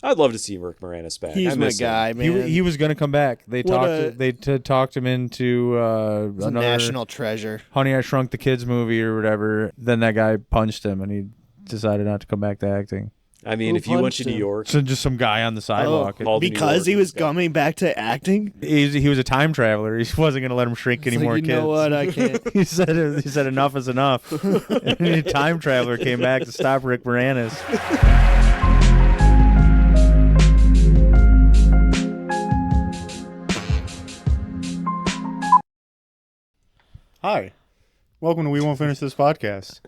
I'd love to see Rick Moranis back. He's my guy, man. He was going to come back. They talked him into another national treasure. Honey, I Shrunk the Kids movie or whatever. Then that guy punched him, and he decided not to come back to acting. I mean, if you went to New York... So just some guy on the sidewalk. Because he was coming back to acting? He was a time traveler. He wasn't going to let him shrink any more kids. You know what? I can't. He said enough is enough. And a time traveler came back to stop Rick Moranis. Hi. Welcome to We Won't Finish This Podcast,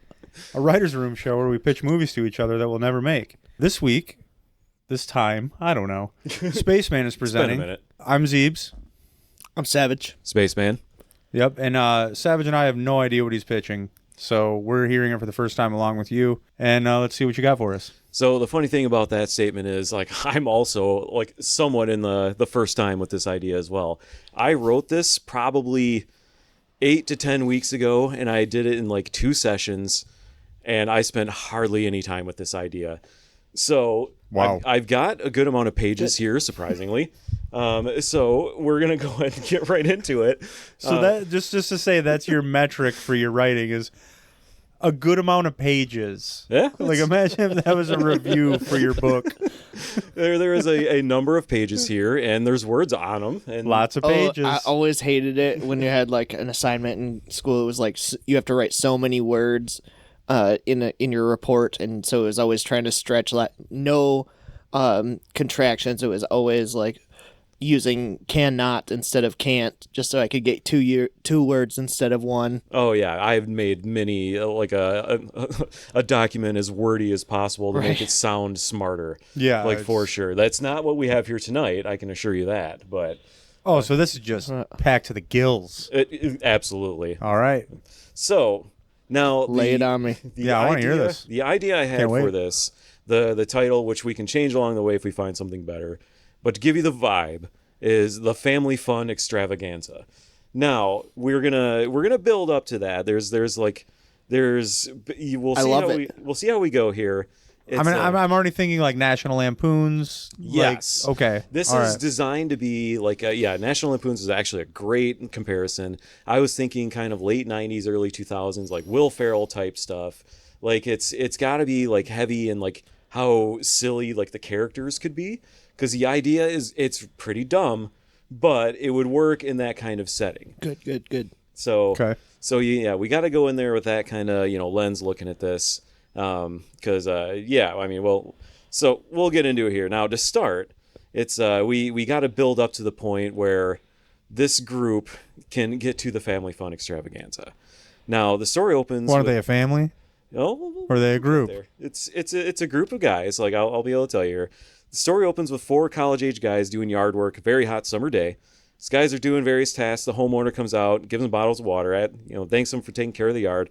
a writer's room show where we pitch movies to each other that we'll never make. This week, this time, I don't know, Spaceman is presenting. It's been a minute. I'm Zeebs. I'm Savage. Spaceman. Yep, and Savage and I have no idea what he's pitching, so we're hearing it for the first time along with you, and let's see what you got for us. So the funny thing about that statement is, like, I'm also, like, somewhat in the first time with this idea as well. I wrote this probably 8 to 10 weeks ago, and I did it in, like, 2 sessions, and I spent hardly any time with this idea. So wow. I've got a good amount of pages here, surprisingly. So we're going to go ahead and get right into it. So that just to say that's your metric for your writing is a good amount of pages. Yeah. Like imagine if that was a review for your book. There is a number of pages here, and there's words on them. And lots of pages. I always hated it when you had like an assignment in school. It was like you have to write so many words in your report, and so it was always trying to stretch no contractions. It was always like using cannot instead of can't, just so I could get two words instead of one. Oh yeah, I've made many like a document as wordy as possible to make it sound smarter. Yeah, like for sure. That's not what we have here tonight. I can assure you that. But so this is just packed to the gills. Absolutely. All right. So. Now, lay it on me. I want to hear this. The idea I had for this, the title, which we can change along the way if we find something better, but to give you the vibe, is the Family Fun Extravaganza. Now we're gonna build up to that. We'll see how we go here. I'm already thinking like National Lampoons. Yes. Like, okay. This is designed to be like, National Lampoons is actually a great comparison. I was thinking kind of late 90s, early 2000s, like Will Ferrell type stuff. Like it's got to be like heavy and like how silly like the characters could be. Because the idea is it's pretty dumb, but it would work in that kind of setting. Good. So, okay. So yeah, we got to go in there with that kind of, lens looking at this. So we'll get into it here. Now to start, it's we got to build up to the point where this group can get to the Family Fun Extravaganza. Now the story opens. Are they a family? Oh, or are they a group? It's a group of guys. Like I'll be able to tell you here. The story opens with 4 college-age guys doing yard work. A very hot summer day. These guys are doing various tasks. The homeowner comes out, gives them bottles of water. Thanks them for taking care of the yard.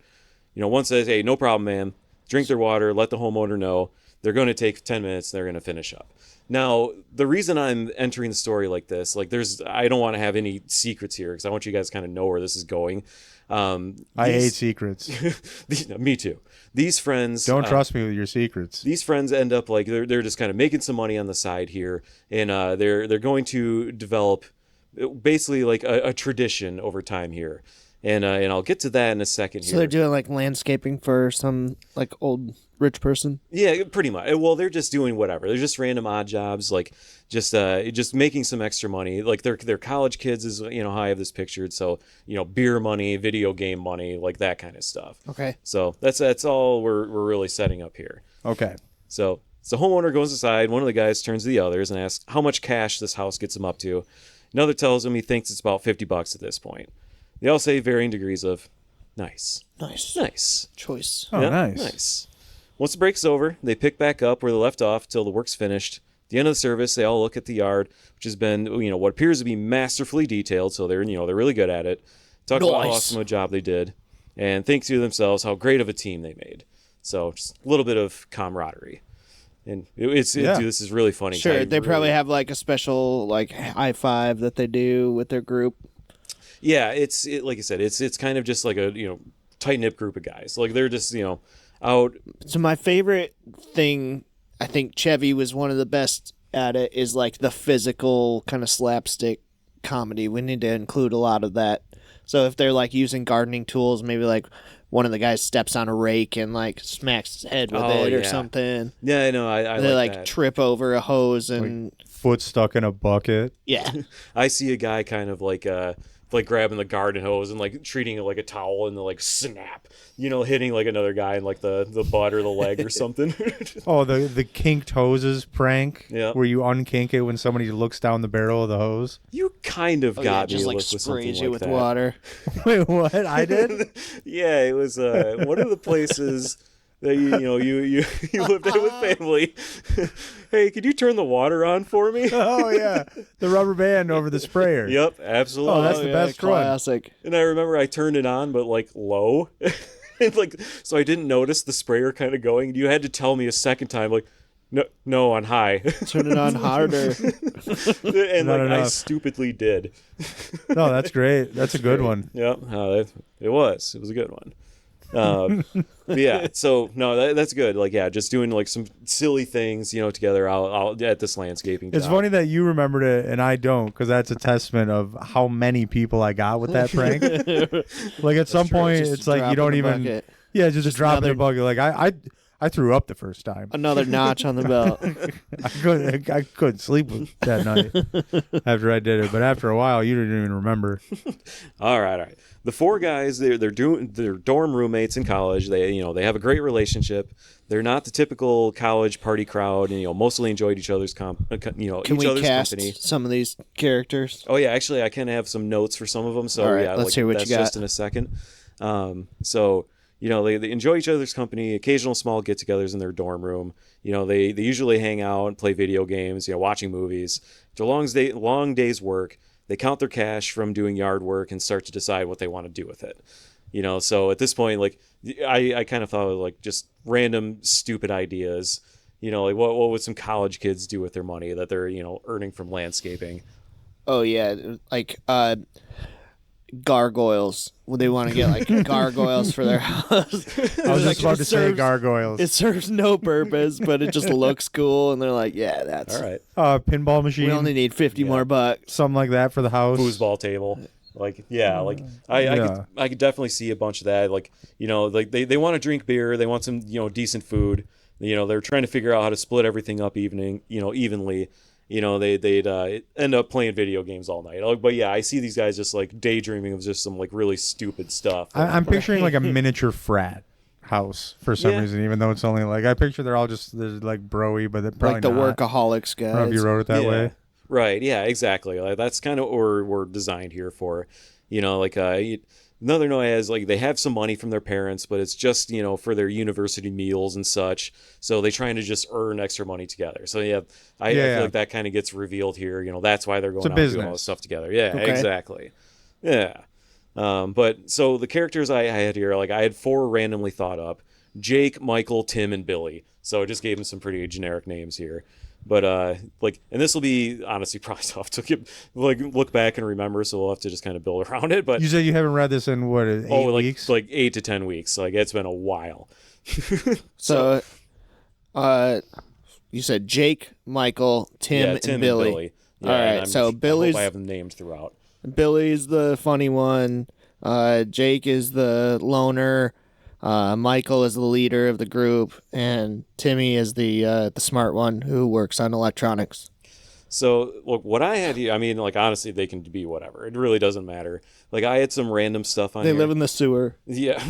One says, "Hey, no problem, man." Drink their water, let the homeowner know. They're going to take 10 minutes, they're going to finish up. Now, the reason I'm entering the story like this, I don't want to have any secrets here because I want you guys to kind of know where this is going. I hate secrets. Me too. These friends... Don't trust me with your secrets. These friends end up like, they're just kind of making some money on the side here, and they're going to develop basically like a tradition over time here. And I'll get to that in a second here. So they're doing like landscaping for some like old rich person? Yeah, pretty much. Well, they're just doing whatever. They're just random odd jobs, like just making some extra money. Like they're college kids is how I have this pictured. So beer money, video game money, like that kind of stuff. Okay. So that's all we're really setting up here. Okay. So homeowner goes aside. One of the guys turns to the others and asks how much cash this house gets him up to. Another tells him he thinks it's about $50 at this point. They all say varying degrees of nice. Choice. Oh, yeah, nice. Once the break's over, they pick back up where they left off till the work's finished. At the end of the service, they all look at the yard, which has been, what appears to be masterfully detailed. So they're really good at it. Talk about how awesome a job they did, and think to themselves how great of a team they made. So just a little bit of camaraderie. And dude, this is really funny. Sure, they probably have like a special like high five that they do with their group. Yeah, like I said, it's kind of just like a tight knit group of guys. Like they're just out. So my favorite thing I think Chevy was one of the best at it, is like the physical kind of slapstick comedy. We need to include a lot of that. So if they're like using gardening tools, maybe like one of the guys steps on a rake and like smacks his head with it or something. Yeah, I know. I they like like that. trip over a hose and Foot stuck in a bucket. yeah. I see a guy kind of like grabbing the garden hose and like treating it like a towel and then like snap, hitting like another guy in like the butt or the leg or something. Oh, the kinked hoses prank, Yeah. where you unkink it when somebody looks down the barrel of the hose. You kind of got me just to like look with something sprays you like with that. water. Wait, what? I did? Yeah, it was one of the places that you lived at with family. Hey, could you turn the water on for me? Oh yeah, the rubber band over the sprayer. Yep, absolutely. Oh, that's the best one. classic. And I remember I turned it on, but like low, and like so I didn't notice the sprayer kind of going. You had to tell me a second time, like, no, on high. Turn it on harder. And Not like I enough. stupidly did. No, that's great. That's a good one. Yep, it was a good one. But yeah, so no, that's good. Like, yeah, just doing like some silly things, together. I'll at this landscaping It's job. funny that you remembered it and I don't, because that's a testament of how many people I got with that prank. Like at some point, Just it's like drop you don't in the even. bucket. Yeah, just drop in the another- bucket. Like I threw up the first time. Another notch on the belt. I couldn't sleep that night after I did it. But after a while, you didn't even remember. All right. The four guys, they're dorm roommates in college. They have a great relationship. They're not the typical college party crowd, and mostly enjoyed each other's Can each we other's cast company. some of these characters? Oh yeah, actually I can have some notes for some of them. So All right, yeah, let's hear what that's you got. just in a second. So they enjoy each other's company. Occasional small get-togethers in their dorm room. They usually hang out and play video games. Watching movies. After a long day's work, they count their cash from doing yard work and start to decide what they want to do with it. So at this point, like I kind of thought of like just random stupid ideas. Like what would some college kids do with their money that they're earning from landscaping? Oh yeah, like gargoyles. Would they want to get like gargoyles for their house? I was Like, just about it to say serves- gargoyles. It serves no purpose, but it just looks cool, and they're like, "Yeah, that's All right, Pinball machine. We only need 50 more bucks." something like that for the house. foosball table. Like I could definitely see a bunch of that. Like like they want to drink beer, they want some decent food. They're trying to figure out how to split everything up evenly. They'd end up playing video games all night. But yeah, I see these guys just like daydreaming of just some like really stupid stuff. I'm picturing like a miniature frat house for some Yeah. reason, even though it's only like I picture they're all just like broy, but they're probably Like the not. workaholics I don't know if you guys. wrote it that Yeah. way. Right. Yeah, exactly. Like that's kind of what we're designed here for. Another note is like they have some money from their parents, but it's just for their university meals and such. So they trying to just earn extra money together. So yeah, I feel like that kind of gets revealed here. That's why they're going a out and doing all business. this stuff together. Yeah, Okay. exactly. Yeah. But so the characters I had here, like I had four randomly thought up: Jake, Michael, Tim, and Billy. So I just gave them some pretty generic names here. But and this will be honestly probably tough to look back and remember, so we'll have to just kind of build around it. But You said you haven't read this in what 8 weeks? like 8 to 10 weeks. Like it's been a while. So, you said Jake, Michael, Tim, Tim and Billy. Yeah, All right, and so I Billy's- hope I have them named throughout. Billy's the funny one. Jake is the loner. Michael is the leader of the group, and Timmy is the smart one who works on electronics. So look, what I had here, I mean, like honestly, they can be whatever. It really doesn't matter. Like I had some random stuff on They here. live in the sewer. Yeah.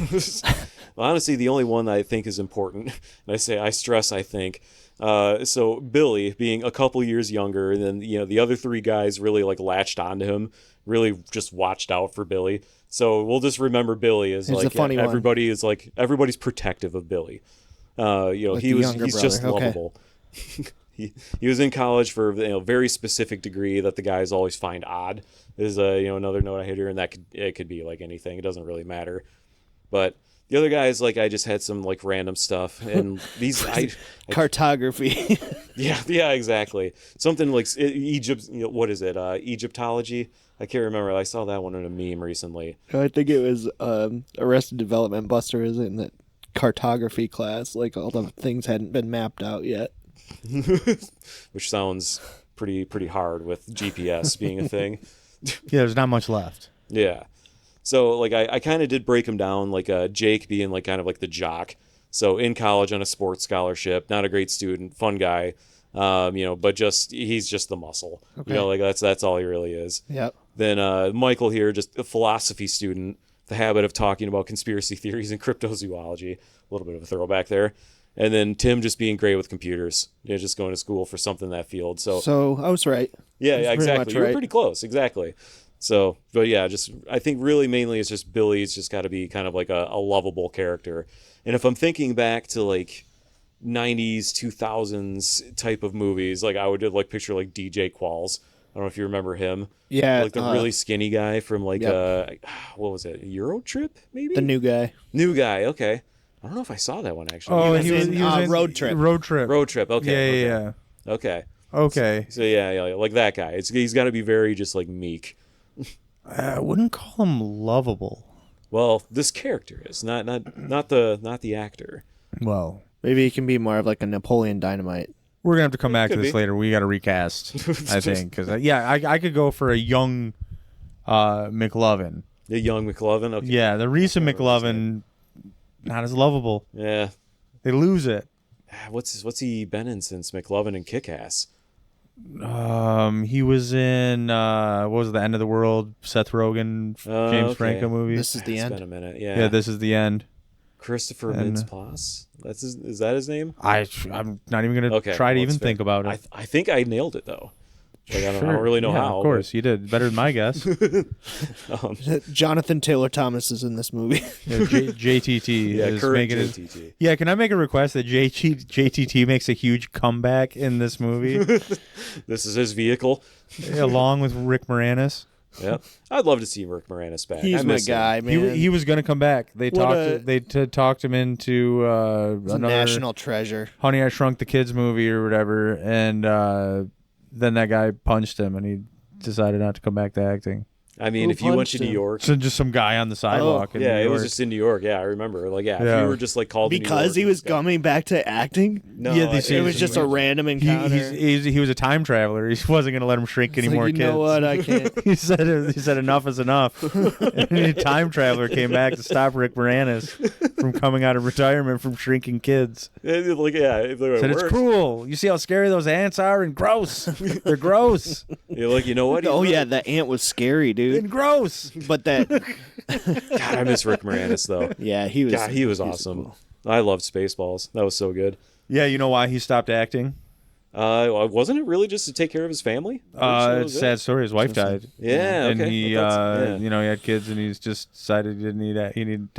Well, honestly, the only one that I think is important, and I stress, I think. So Billy, being a couple years younger than the other three guys, really like latched onto him, really just watched out for Billy. So we'll just remember Billy as He's like the funny one. everybody's protective of Billy. Like the younger he's brother. just Okay. lovable. He was in college for a very specific degree that the guys always find odd. Is another note I had here, and it could be like anything. It doesn't really matter. But the other guys, like I just had some like random stuff, and these Cartography. yeah, exactly. Something like Egypt. What is it? Egyptology. I can't remember. I saw that one in a meme recently. I think it was Arrested Development. Buster is in that cartography class. Like all the things hadn't been mapped out yet. which sounds pretty hard with GPS being a thing. Yeah, there's not much left. Yeah. So like I kind of did break him down, like Jake being like kind of like the jock. So in college on a sports scholarship, not a great student, fun guy, but he's just the muscle. Okay. Like that's all he really is. Yep. Then Michael here, just a philosophy student, the habit of talking about conspiracy theories and cryptozoology. A little bit of a throwback there. And then Tim just being great with computers, just going to school for something in that field. So I was right. yeah, That's pretty exactly. much You were right. pretty close, exactly. So, but yeah, I think really mainly it's just Billy's just got to be kind of like a lovable character. And if I'm thinking back to like 90s, 2000s type of movies, like I would like picture like DJ Qualls. I don't know if you remember him. Yeah. Like the really skinny guy from like, Yep. what was it? Euro Trip, maybe? The new guy. New guy, okay. I don't know if I saw that one actually. Oh, He was in Road Trip. Road Trip. Road Trip, okay. Yeah. Okay. Okay. So yeah, like that guy. He's got to be very just like meek. I wouldn't call him lovable. Well, this character is not the actor. Well, Maybe he can be more of like a Napoleon Dynamite. we're gonna have to come back to could this be. later. We got to recast, I think, because I could go for a young McLovin. The young McLovin. Okay. Yeah, the recent McLovin, not as lovable. Yeah. They lose it. What's he been in since McLovin and Kick-Ass? He was in what was it, The End of the World? Seth Rogen, Oh, James okay. Franco movie. This is the It's end. been a minute. Yeah. Yeah, This Is the End. Christopher And- Mintz-Plasse. Is that his name? I'm not even gonna Okay. try to well, even it's fair. think about it. I think I nailed it though. Like, I don't Sure. really know Yeah, how. Of course, you did better than my guess. Jonathan Taylor Thomas is in this movie. Yeah, JTT Yeah, is current making his. JTT. Yeah, can I make a request that JTT makes a huge comeback in this movie, This is his vehicle. along with Rick Moranis? Yeah. I'd love to see Rick Moranis back. I He's my miss him. guy, man. He was going to come back. They talked him into He's a another national treasure. Honey, I Shrunk the Kids movie or whatever, and then that guy punched him, and he decided not to come back to acting. I mean, Who if you went to punched New him? York. So just some guy on the sidewalk. in Yeah, New it was York. just in New York. Yeah, I remember. Like, if Yeah. you were just like called to New Because York, he was this guy- coming back to acting? No, Yeah, they I- say It was just a random encounter. he was a time traveler. He wasn't going to let him shrink It's any like, more you kids. know what? I can't. He said enough is enough. And a time traveler came back to stop Rick Moranis from coming out of retirement from shrinking kids. Like, yeah, if they Said it's cruel. You see how scary those ants are and gross. They're gross You're like, you know what? Oh, He's yeah, right. the ant was scary, dude. and gross. But that, God, I miss Rick Moranis though. yeah, he was. God, he was awesome. cool. I loved Spaceballs. That was so good. Yeah, you know why he stopped acting? Wasn't it really just to take care of his family? I thought that It's was a it. sad story. His wife died. Yeah, and okay. he, Well, that's- he had kids, and he's just decided he didn't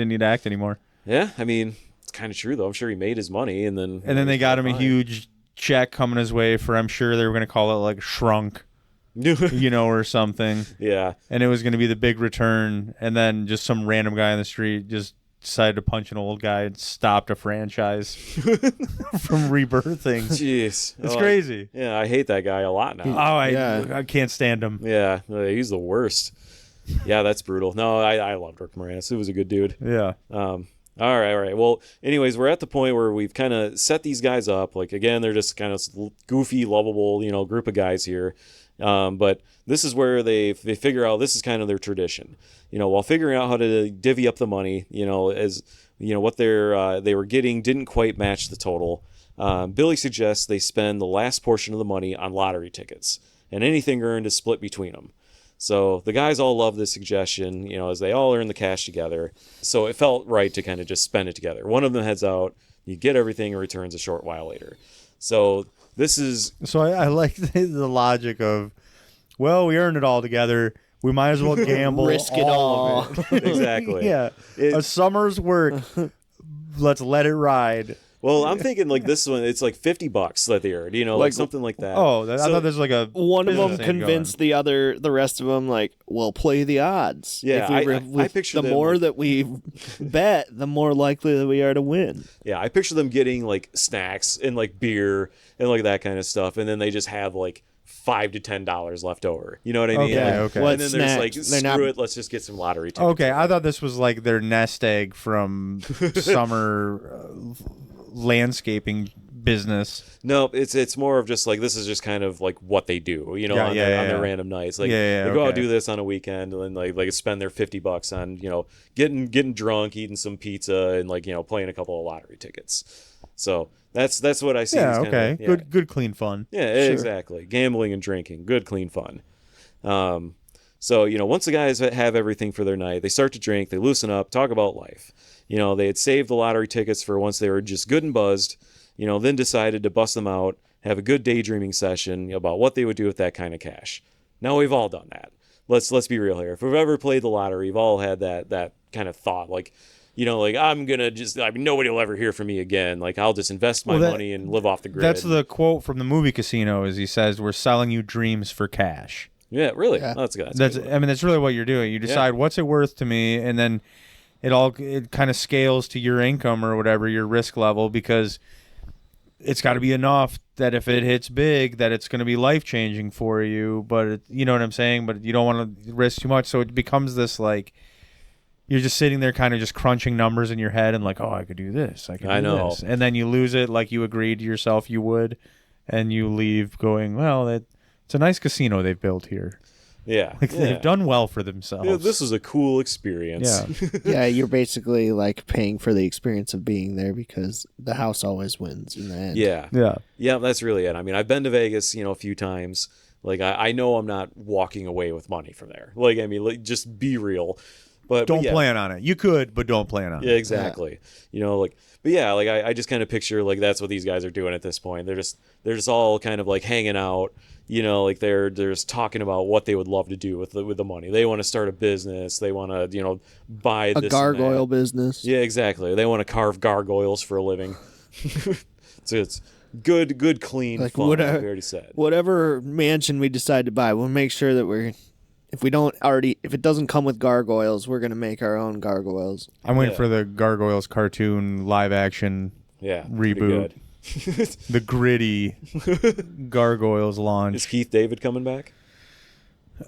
need to act anymore. yeah. I mean, it's kind of true though. I'm sure he made his money, and then They got him a fine. huge check coming his way for, I'm sure they were going to call it like Shrunk, or something. Yeah, And it was going to be the big return. And then just some random guy on the street just decided to punch an old guy and stopped a franchise from rebirthing. jeez, It's crazy. Yeah, I hate that guy a lot now. I can't stand him. Yeah, he's the worst. Yeah, that's brutal. No, I loved Rick Moranis. He was a good dude. Yeah. All right. Well, anyways, we're at the point where we've kind of set these guys up. Like, again, they're just kind of goofy, lovable, group of guys here. But this is where they figure out this is kind of their tradition. While figuring out how to divvy up the money, as what they were getting didn't quite match the total. Billy suggests they spend the last portion of the money on lottery tickets, and anything earned is split between them. So the guys all love this suggestion, as they all earn the cash together. So it felt right to kind of just spend it together. One of them heads out, you get everything, and returns a short while later. So this is... So I like the logic of, well, we earned it all together. We might as well gamble. Risk it all. of it. Exactly. Yeah. A summer's work. Let's let it ride. Well, I'm thinking like this one, it's like $50 that they earned, like something like that. Oh, I thought there's like a One of them business thing convinced the rest of them, like, well, play the odds. Yeah, I picture the them, more like- that we bet, the more likely that we are to win. Yeah, I picture them getting like snacks and like beer and like that kind of stuff, and then they just have like $5 to $10 left over. You know what I mean? Okay, Like, okay. What And then there's like, snacks? They're screw not- it, let's just get some lottery tickets. Okay, I thought this was like their nest egg from summer landscaping business. No, it's more of just like, this is just kind of like what they do, you know, on their random nights. Like they go out do this on a weekend and then like spend their $50 on, you know, getting drunk, eating some pizza, and like, you know, playing a couple of lottery tickets. So that's what I see. Yeah, as okay. Kinda, Good clean fun. Yeah, exactly. Gambling and drinking, good clean fun. So, you know, once the guys have everything for their night, they start to drink, they loosen up, talk about life. You know, they had saved the lottery tickets for once they were just good and buzzed, you know, then decided to bust them out, have a good daydreaming session about what they would do with that kind of cash. Now, we've all done that. Let's be real here. If we've ever played the lottery, we've all had that kind of thought, like, you know, like, nobody will ever hear from me again. Like, I'll just invest my money and live off the grid. That's the quote from the movie Casino, is he says, "We're selling you dreams for cash." Yeah, really. Yeah. Oh, that's good. I mean, that's really what you're doing. You decide what's it worth to me, and then it kind of scales to your income or whatever, your risk level, because it's got to be enough that if it hits big, that it's going to be life changing for you. But you know what I'm saying. But you don't want to risk too much, so it becomes this like, you're just sitting there kind of just crunching numbers in your head and like, oh, I could do this, I know this, and then you lose it like you agreed to yourself you would, and you leave going, well, it's a nice casino they've built here. Yeah. Like they've done well for themselves. Yeah, this is a cool experience. Yeah. Yeah, you're basically like paying for the experience of being there because the house always wins in the end. Yeah, that's really it. I mean, I've been to Vegas, you know, a few times. Like, I know I'm not walking away with money from there. Like, I mean, like, just be real. But don't plan on it. You could, but don't plan on it. Yeah, exactly. Yeah. You know, like, but yeah, like I just kind of picture like that's what these guys are doing at this point. They're just all kind of like hanging out. You know, like they're just talking about what they would love to do with the money. They want to start a business. They want to, you know, buy a this gargoyle business. Yeah, exactly. They want to carve gargoyles for a living. So it's good, clean like fun. Like we already said. Whatever mansion we decide to buy, we'll make sure that if it doesn't come with gargoyles, we're gonna make our own gargoyles. I'm waiting for the Gargoyles cartoon live action reboot. The gritty Gargoyles launch. Is Keith David coming back?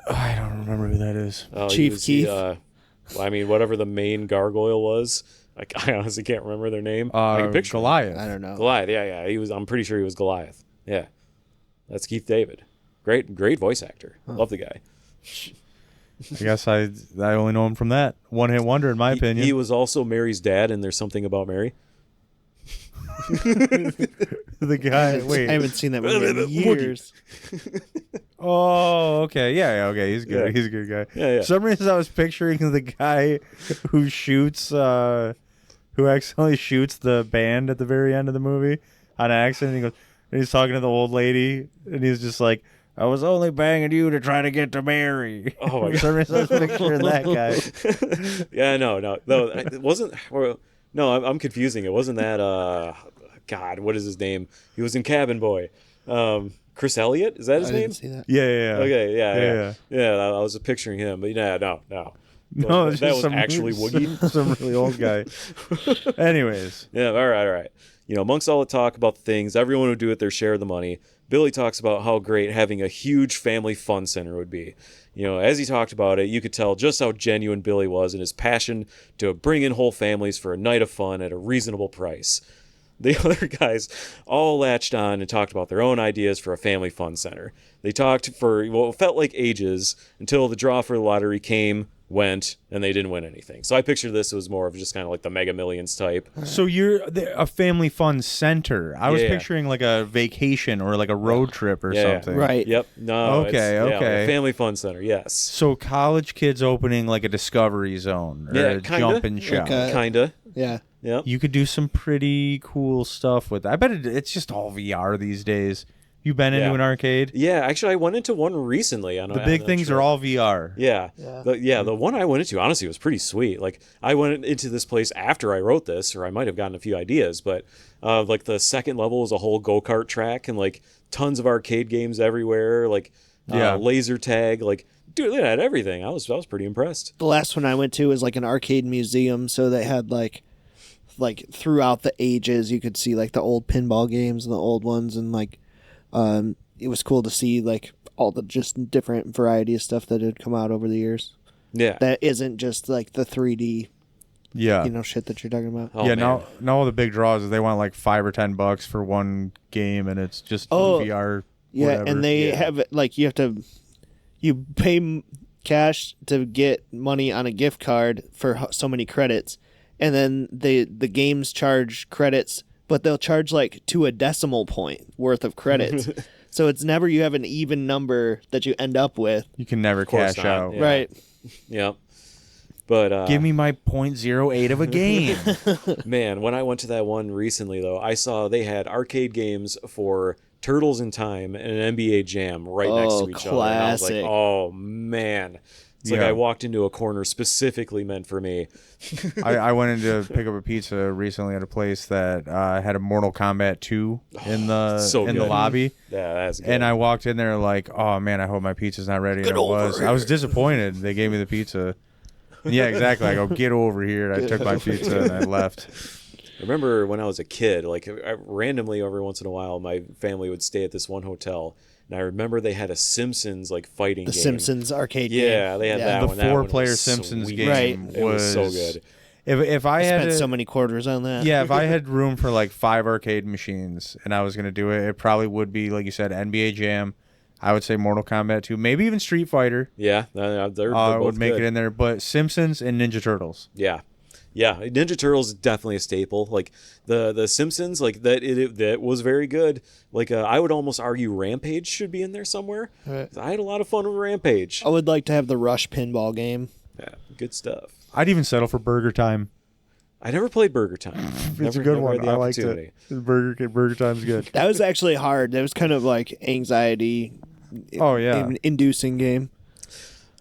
I don't remember who that is. Chief Keith. I mean, whatever the main gargoyle was. I honestly can't remember their name. I can picture Goliath. I don't know. Goliath. Yeah. I'm pretty sure he was Goliath. Yeah, that's Keith David. Great voice actor. Love the guy. I guess I only know him from that one hit wonder, in my opinion. He was also Mary's dad, and There's Something About Mary. The guy. Wait, I haven't seen that movie in years. Oh, okay. Yeah, okay. He's good. Yeah. He's a good guy. Yeah. For some reason, I was picturing the guy who accidentally shoots the band at the very end of the movie on accident. And he's talking to the old lady, and he's just like, "I was only banging you to try to get to Mary." Oh my God! For some reason, I was picturing that guy. Yeah, no, it wasn't. No, I'm confusing. It wasn't that. God, what is his name? He was in Cabin Boy. Chris Elliott, is that his name? Didn't see that. Yeah. Okay, yeah. I was picturing him, but no. No, that was actually Woogie. Some really old guy. Anyways. Yeah, all right. You know, amongst all the talk about the things everyone would do with their share of the money, Billy talks about how great having a huge family fun center would be. You know, as he talked about it, you could tell just how genuine Billy was in his passion to bring in whole families for a night of fun at a reasonable price. The other guys all latched on and talked about their own ideas for a family fun center. They talked for what felt like ages until the draw for the lottery came, went, and they didn't win anything. So I pictured this was more of just kind of like the Mega Millions type. So you're a family fun center. I was picturing like a vacation or like a road trip or something. Right. Yep. No. Okay. Like a family fun center. Yes. So college kids opening like a Discovery Zone or a jump and shop. Kinda. Yeah. Yep. You could do some pretty cool stuff with that. I bet it's just all VR these days. You been into an arcade? Yeah, actually, I went into one recently. The big things are all VR. Yeah. The one I went into, honestly, was pretty sweet. Like, I went into this place after I wrote this, or I might have gotten a few ideas, but like the second level was a whole go-kart track and like tons of arcade games everywhere, like laser tag, like, dude, they had everything. I was pretty impressed. The last one I went to was like an arcade museum, so they had like throughout the ages, you could see like the old pinball games and the old ones, and like it was cool to see like all the just different variety of stuff that had come out over the years. Yeah, that isn't just like the 3D Yeah. shit that you're talking about. Oh, yeah, man. now the big draws is they want like $5 or $10 for one game, and it's just VR. Yeah, whatever. and they Yeah. have it like you pay cash to get money on a gift card for so many credits, and then the games charge credits, but they'll charge like to a decimal point worth of credits. So it's never you have an even number that you end up with. You can never course cash not, out. yeah. Right. Yep. But Give me my 0.08 of a game. man, when I went to that one recently, though, I saw they had arcade games for Turtles in Time and an NBA Jam right next to each other. And I was like, classic. oh, man. It's like Yeah. I walked into a corner specifically meant for me. I went in to pick up a pizza recently at a place that had a Mortal Kombat 2 in the so the good. lobby. Yeah, that's good. And I walked in there like, oh man, I hope my pizza's not ready. And Get it was. over I was disappointed. They gave me the pizza. Yeah, exactly. I go, get over here. And I took my pizza and I left. I remember when I was a kid, like randomly every once in a while, my family would stay at this one hotel. And I remember they had a Simpsons like fighting The game. Simpsons arcade game. Yeah, they had that The one. That one 4-player was Simpsons sweet. game Right. It was so good. If I I had spent to- so many quarters on that. yeah, if I had room for like 5 arcade machines and I was gonna do it, it probably would be like you said, NBA Jam. I would say Mortal Kombat 2, maybe even Street Fighter. Yeah, they're both Would make good. it in there, but Simpsons and Ninja Turtles. Yeah, Ninja Turtles is definitely a staple. Like the Simpsons, like that was very good. Like I would almost argue Rampage should be in there somewhere. Right. I had a lot of fun with Rampage. I would like to have the Rush pinball game. Yeah, good stuff. I'd even settle for Burger Time. I never played Burger Time. It's a good never one. had the I liked opportunity. it. Burger Time's good. That was actually hard. That was kind of like anxiety. Oh, yeah. Inducing game.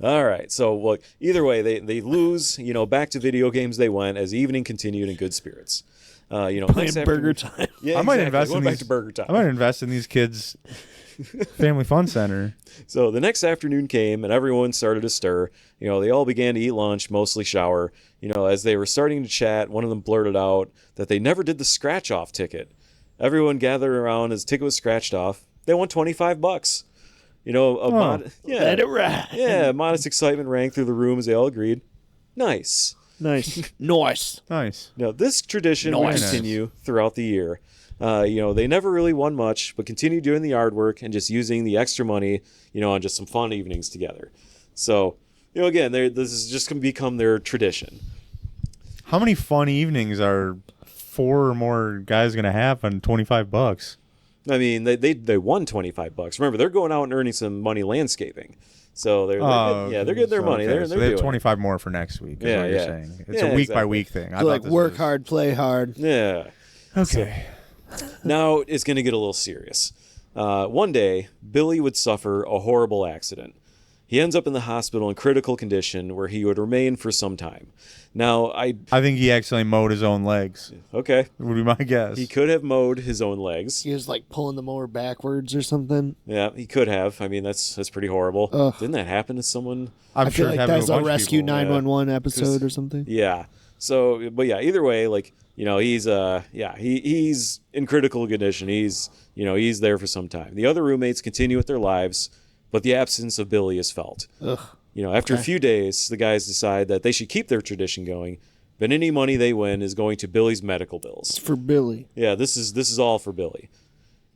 All right, so look, either way, they lose. Back to video games they went as evening continued in good spirits. Playing next Burger afternoon- Time. Yeah, I might exactly. invest Going in back these. to Burger Time. I might invest in these kids' family fun center. So the next afternoon came and everyone started to stir. They all began to eat lunch, mostly shower. As they were starting to chat, one of them blurted out that they never did the scratch off ticket. Everyone gathered around as the ticket was scratched off. They won $25. Let it ride. Yeah, modest excitement rang through the room as they all agreed. Nice. Nice. Nice. Nice. Now, this tradition would Nice. continue throughout the year. They never really won much, but continued doing the yard work and just using the extra money, on just some fun evenings together. So, again, this is just going to become their tradition. How many fun evenings are 4 or more guys gonna have on $25? I mean, they won $25. Remember, they're going out and earning some money landscaping. So they're getting their money. Okay, They're so they have doing it. 25 more for next week. Is Yeah, what you're yeah. saying. It's Yeah, a week by exactly. week thing. I So thought like this work was- hard, play hard. Yeah. Okay. Now it's going to get a little serious. One day, Billy would suffer a horrible accident. He ends up in the hospital in critical condition where he would remain for some time. Now, I think he accidentally mowed his own legs. okay, Would be my guess. he could have mowed his own legs. He was like pulling the mower backwards or something. Yeah, he could have. I mean, that's pretty horrible. Ugh. Didn't that happen to someone? I'm I sure feel it's like happened that's to a a bunch of Rescue people. 911 episode or something. Yeah. So, but yeah, either way, like, he's in critical condition. He's there for some time. The other roommates continue with their lives, but the absence of Billy is felt. Ugh. After a few days, the guys decide that they should keep their tradition going, but any money they win is going to Billy's medical bills. It's for Billy. Yeah, this is all for Billy.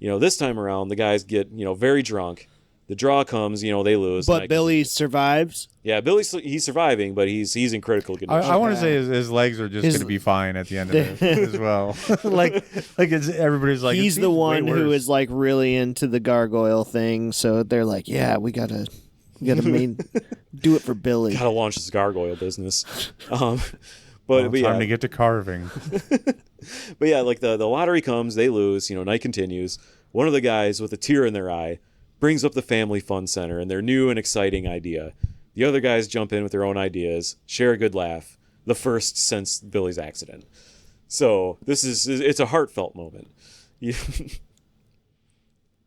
This time around, the guys get, very drunk. The draw comes, they lose. But Billy survives. Yeah, he's surviving, but he's in critical condition. I want to say his legs are just His- going to be fine at the end of it as well. like everybody's like, He's "It the seems way one who worse." is like really into the gargoyle thing. So they're like, yeah, we gotta do it for Billy. Gotta launch this gargoyle business. Well, But time yeah, to get to carving. But yeah, like the lottery comes, they lose, night continues. One of the guys with a tear in their eye brings up the family fun center and their new and exciting idea. The other guys jump in with their own ideas, share a good laugh, the first since Billy's accident. So it's a heartfelt moment.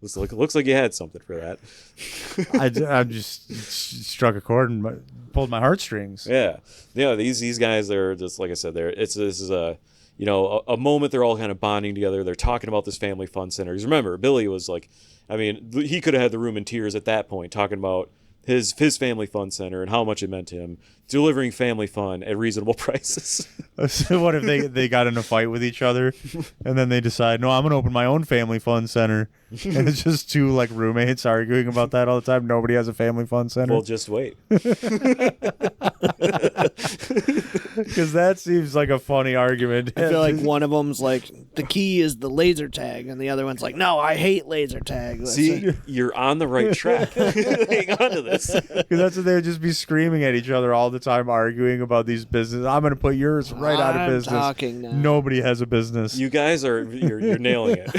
Looks like you had something for that. I just struck a chord and pulled my heartstrings. Yeah. These guys are just, like I said, this is a moment they're all kind of bonding together. They're talking about this family fun center. Because remember, Billy was like, I mean, he could have had the room in tears at that point, talking about his family fun center and how much it meant to him. delivering family fun at reasonable prices. So what if they got in a fight with each other, and then they decide, no, I'm gonna open my own family fun center, and it's just two like roommates arguing about that all the time. Nobody has a family fun center. Well, just wait. Because that seems like a funny argument. I feel like one of them's like, the key is the laser tag, and the other one's like, no, I hate laser tag. That's See, you're on the right track. Hang on to this. Because that's what they would just be screaming at each other all the time, arguing about these businesses. I'm going to put yours right out of I'm business. talking now. Nobody has a business. You guys you're nailing it.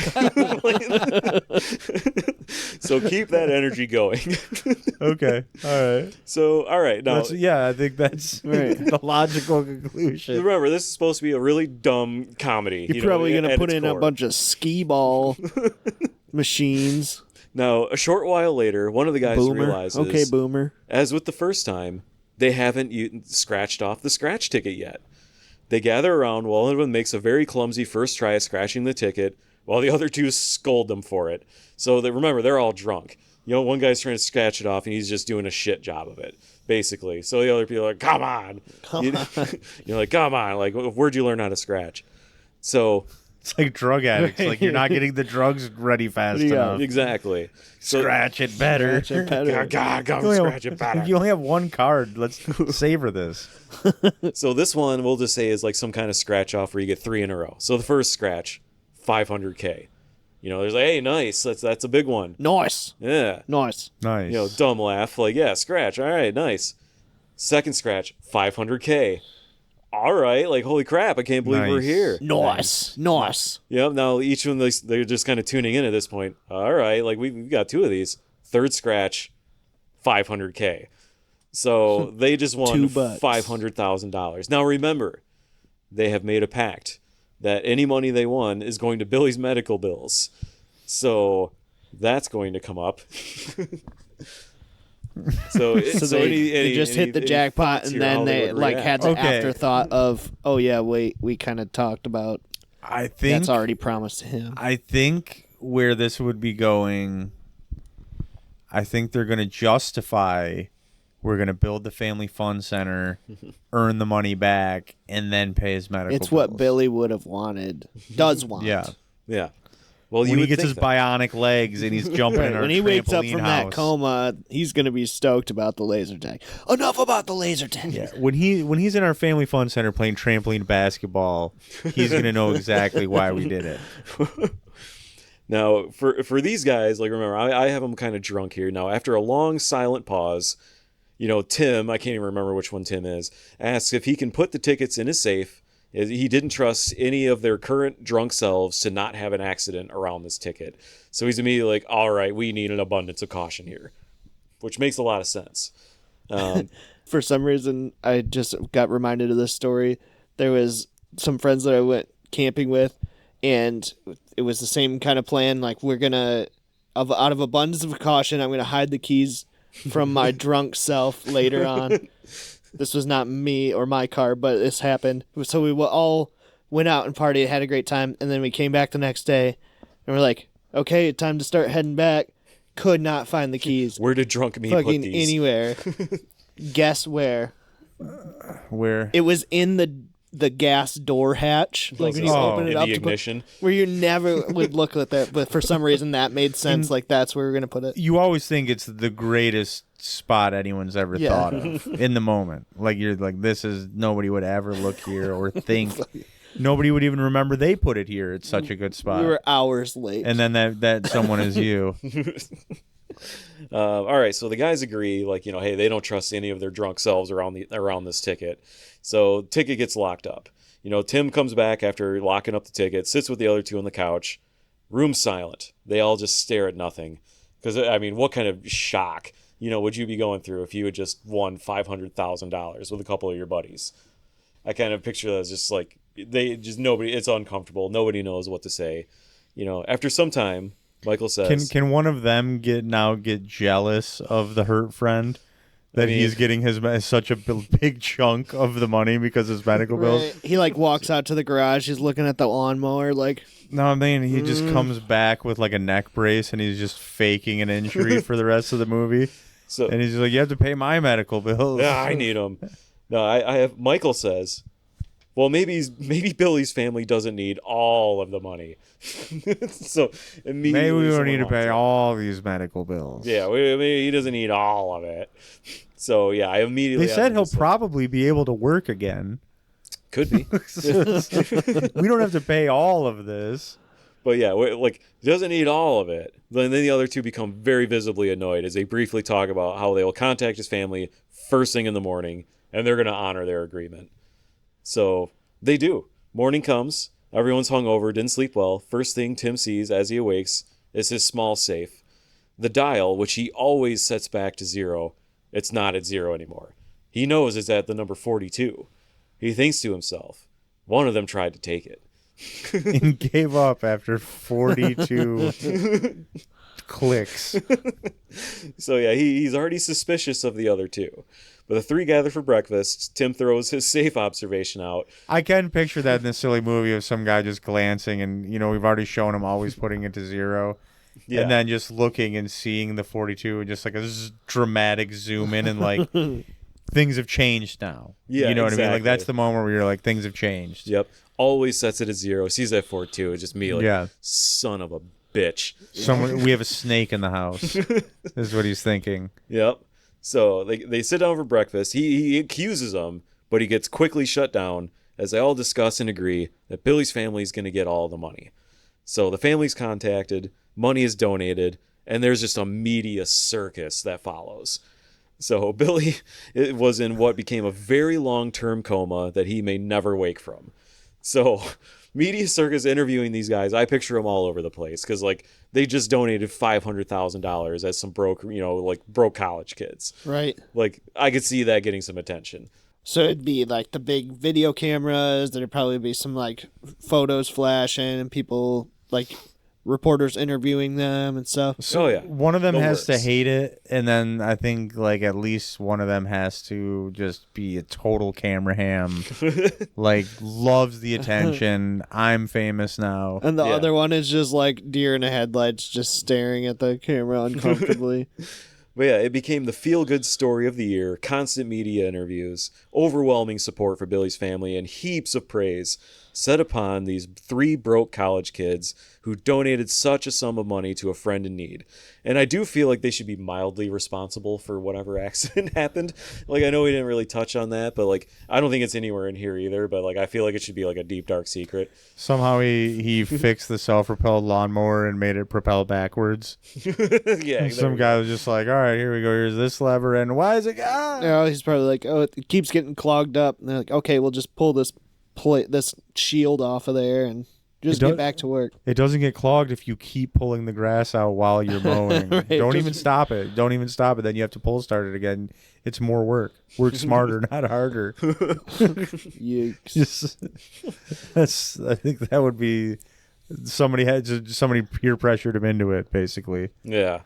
So keep that energy going. Okay. All right. So, all right. Now, I think that's the logical conclusion. remember, this is supposed to be a really dumb comedy. You're probably going to at put its in a core. bunch of skee ball machines. Now, a short while later, one of the guys Boomer. realizes, Okay, Boomer. as with the first time, they haven't scratched off the scratch ticket yet. They gather around while one of them makes a very clumsy first try at scratching the ticket, while the other two scold them for it. So remember, they're all drunk. One guy's trying to scratch it off, and he's just doing a shit job of it, basically. So the other people are like, come on. You're like, come on. Like, where'd you learn how to scratch? So... It's like drug addicts. Like, you're not getting the drugs ready fast enough. Exactly. So, Scratch it better. Come scratch it better. You only have one card. Let's savor this. So this one, we'll just say, is like some kind of scratch off where you get 3 in a row. So the first scratch, $500K. There's like, hey, nice. That's a big one. Nice. Yeah. Nice. Nice. Dumb laugh. Like, yeah, scratch. All right, nice. Second scratch, $500K. All right, like, holy crap, I can't believe we're here. Nice. Yep, now each one, they're just kind of tuning in at this point. All right, like, we've got 2 of these. Third scratch, $500K. So they just won $500,000. Now remember, they have made a pact that any money they won is going to Billy's medical bills. So that's going to come up. So they just hit the jackpot, and then they had the afterthought of, oh yeah, wait, we kind of talked about. I think that's already promised to him. I think where this would be going, I think they're going to justify, we're going to build the family fun center, earn the money back, and then pay his medical It's bills. what Billy would have wanted. Does want. Yeah. Well, when he gets his bionic legs and he's jumping in our when he wakes up trampoline from house. that coma, he's going to be stoked about the laser tag. Enough about the laser tag. Yeah. When he's in our family fun center playing trampoline basketball, he's going to know exactly why we did it. Now, for these guys, like, remember, I have them kind of drunk here. Now, after a long silent pause, Tim, I can't even remember which one Tim is, asks if he can put the tickets in his safe. He didn't trust any of their current drunk selves to not have an accident around this ticket. So he's immediately like, all right, we need an abundance of caution here, which makes a lot of sense. For some reason, I just got reminded of this story. There was some friends that I went camping with, and it was the same kind of plan. Like, we're going to, out of abundance of caution, I'm going to hide the keys from my drunk self later on. This was not me or my car, but this happened. So we all went out and partied, had a great time, and then we came back the next day, and we're like, okay, time to start heading back. Could not find the keys. Where did drunk me put Fucking these? anywhere. Guess where? Where? It was in the gas door hatch. Like when you open it in up the to ignition. where you never would look at that, but for some reason that made sense. Like, that's where we're going to put it. You always think it's the greatest spot anyone's ever thought of in the moment. Like, you're like, this is, nobody would ever look here or think. Nobody would even remember they put it here. It's such a good spot. We were hours late. And then that someone is you. All right, so the guys agree, like, hey, they don't trust any of their drunk selves around this ticket. So ticket gets locked up. Tim comes back after locking up the ticket, sits with the other two on the couch. Room silent. They all just stare at nothing. Because, I mean, what kind of shock, would you be going through if you had just won $500,000 with a couple of your buddies? I kind of picture that as just like, it's uncomfortable. Nobody knows what to say. After some time, Michael says, Can one of them get jealous of the hurt friend that he's getting such a big chunk of the money because of his medical bills? He like walks out to the garage. He's looking at the lawnmower. Like, no, I mean, he just comes back with like a neck brace and he's just faking an injury for the rest of the movie. And he's just like, you have to pay my medical bills. Yeah, I need them. No, I have. Michael says, well, maybe Billy's family doesn't need all of the money. So immediately, Maybe we don't someone need to wants pay it. all these medical bills. Yeah, maybe he doesn't need all of it. So yeah, I immediately. They said he'll just like, probably be able to work again. could be. We don't have to pay all of this. But yeah, like, he doesn't need all of it. Then the other two become very visibly annoyed as they briefly talk about how they will contact his family first thing in the morning, and they're going to honor their agreement. So they do. Morning comes. Everyone's hungover, didn't sleep well. First thing Tim sees as he awakes is his small safe. The dial, which he always sets back to 0, it's not at 0 anymore. He knows it's at the number 42. He thinks to himself, one of them tried to take it. And gave up after 42 clicks. So yeah, he's already suspicious of the other two. But the three gather for breakfast. Tim throws his safe observation out. I can picture that in this silly movie of some guy just glancing and, we've already shown him always putting it to 0. Yeah. And then just looking and seeing the 42 and just like a dramatic zoom in and like things have changed now. Yeah, you know what I mean? Like exactly. that's the moment where you're like things have changed. Yep. Always sets it at 0. Sees that 42. It's just me like, Yeah. son of a bitch. We have a snake in the house. Is what he's thinking. Yep. So they sit down for breakfast. He accuses them, but he gets quickly shut down as they all discuss and agree that Billy's family is going to get all the money. So the family's contacted, money is donated, and there's just a media circus that follows. So Billy was in what became a very long-term coma that he may never wake from. So media circus interviewing these guys, I picture them all over the place because like they just donated $500,000 as some broke college kids. Right. Like I could see that getting some attention. So it'd be like the big video cameras. There'd probably be some like photos flashing and people like reporters interviewing them and stuff. Oh yeah. One of them The has to worst. hate it, and then I think like at least one of them has to just be a total camera ham. Like loves the attention. I'm famous now. And the Yeah. other one is just like deer in the headlights, just staring at the camera uncomfortably. But yeah, it became the feel-good story of the year, constant media interviews, overwhelming support for Billy's family, and heaps of praise set upon these 3 broke college kids who donated such a sum of money to a friend in need. And I do feel like they should be mildly responsible for whatever accident happened. Like, I know we didn't really touch on that, but like, I don't think it's anywhere in here either, but like, I feel like it should be like a deep, dark secret. Somehow he fixed the self-propelled lawnmower and made it propel backwards. Yeah. Some guy was just like, all right, here we go. Here's this lever, and why is it? Ah! You know, he's probably like, oh, it keeps getting clogged up. And they're like, okay, we'll just pull this this shield off of there and just It get does- back to work. It doesn't get clogged if you keep pulling the grass out while you're mowing. Right, Don't just- even stop it. Don't even stop it. Then you have to pull start it again. It's more work. Work smarter, not harder. Yikes. Just, I think that would be somebody peer pressured him into it, basically. Yeah.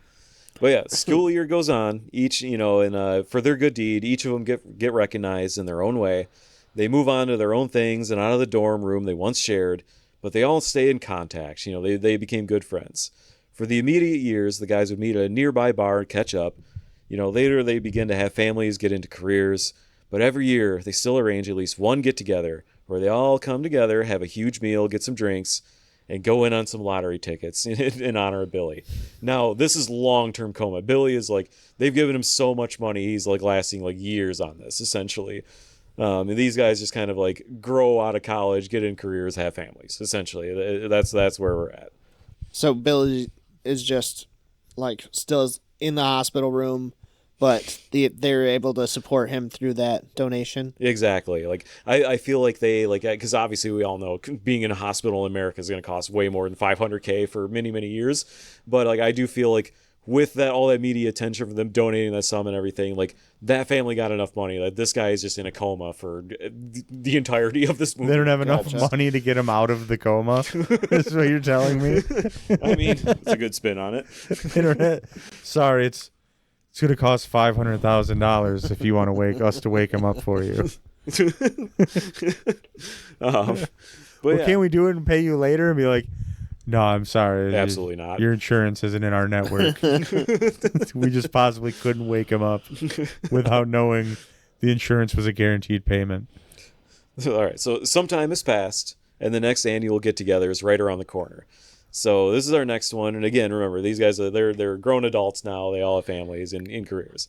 But yeah, school year goes on. Each, and for their good deed, each of them get recognized in their own way. They move on to their own things and out of the dorm room they once shared, but they all stay in contact. They became good friends. For the immediate years, the guys would meet at a nearby bar and catch up. Later they begin to have families, get into careers, but every year they still arrange at least one get-together where they all come together, have a huge meal, get some drinks, and go in on some lottery tickets in honor of Billy. Now, this is long-term coma. Billy is like, they've given him so much money, he's like lasting like years on this, essentially. And these guys just kind of like grow out of college, get in careers, have families. Essentially, that's where we're at. So Billy is just like still in the hospital room, but they're able to support him through that donation. Exactly. Like I feel like they because obviously we all know being in a hospital in America is going to cost way more than $500K for many, many years. But like I do feel like with that all that media attention from them donating that sum and everything, like that family got enough money that this guy is just in a coma for the entirety of this movie. They don't have enough Gotcha. money to get him out of the coma. That's what you're telling me. I mean, it's a good spin on it. Internet. Sorry, it's going to cost $500,000 if you want to wake him up for you. But Well, yeah. can't we do it and pay you later and be like, no, I'm sorry. Absolutely not. Your insurance isn't in our network. We just possibly couldn't wake him up without knowing The insurance was a guaranteed payment. All right, so some time has passed, and the next annual get-together is right around the corner. So this is our next one, and again, remember, these guys they're grown adults now. They all have families and careers.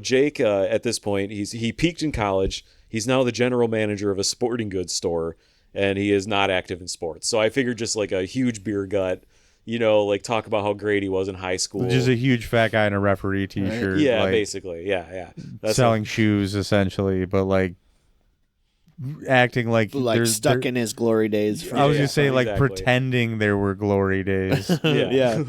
Jake at this point he peaked in college. He's now the general manager of a sporting goods store, and he is not active in sports. So I figured just like a huge beer gut, like talk about how great he was in high school. Just a huge fat guy in a referee T-shirt. Yeah, like, basically, yeah. That's selling shoes essentially, but like acting like stuck in his glory days. I was gonna say like exactly. pretending there were glory days. Yeah.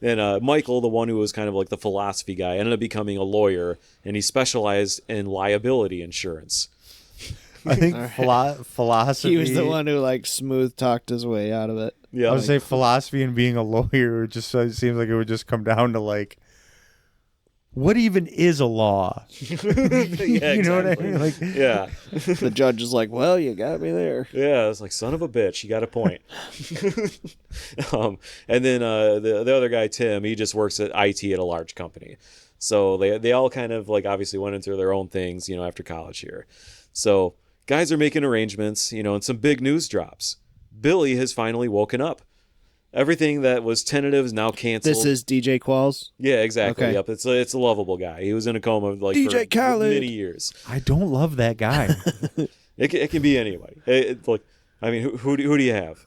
And Michael, the one who was kind of like the philosophy guy, ended up becoming a lawyer, and he specialized in liability insurance. I think philosophy. He was the one who like smooth talked his way out of it. Yeah, I would say philosophy and being a lawyer just seems like it would just come down to like, what even is a law? yeah, You know what I mean? Like, yeah. The judge is like, "Well, you got me there." Yeah, it's like, son of a bitch, you got a point. And then the other guy, Tim, he just works at IT at a large company. So they all kind of like obviously went into their own things, after college here. So guys are making arrangements, and some big news drops. Billy has finally woken up. Everything that was tentative is now canceled. This is DJ Qualls. Yeah, exactly. Okay. Yep, it's a lovable guy. He was in a coma like DJ for Khaled. many years. I don't love that guy. It can be anybody. Look, I mean, who do you have?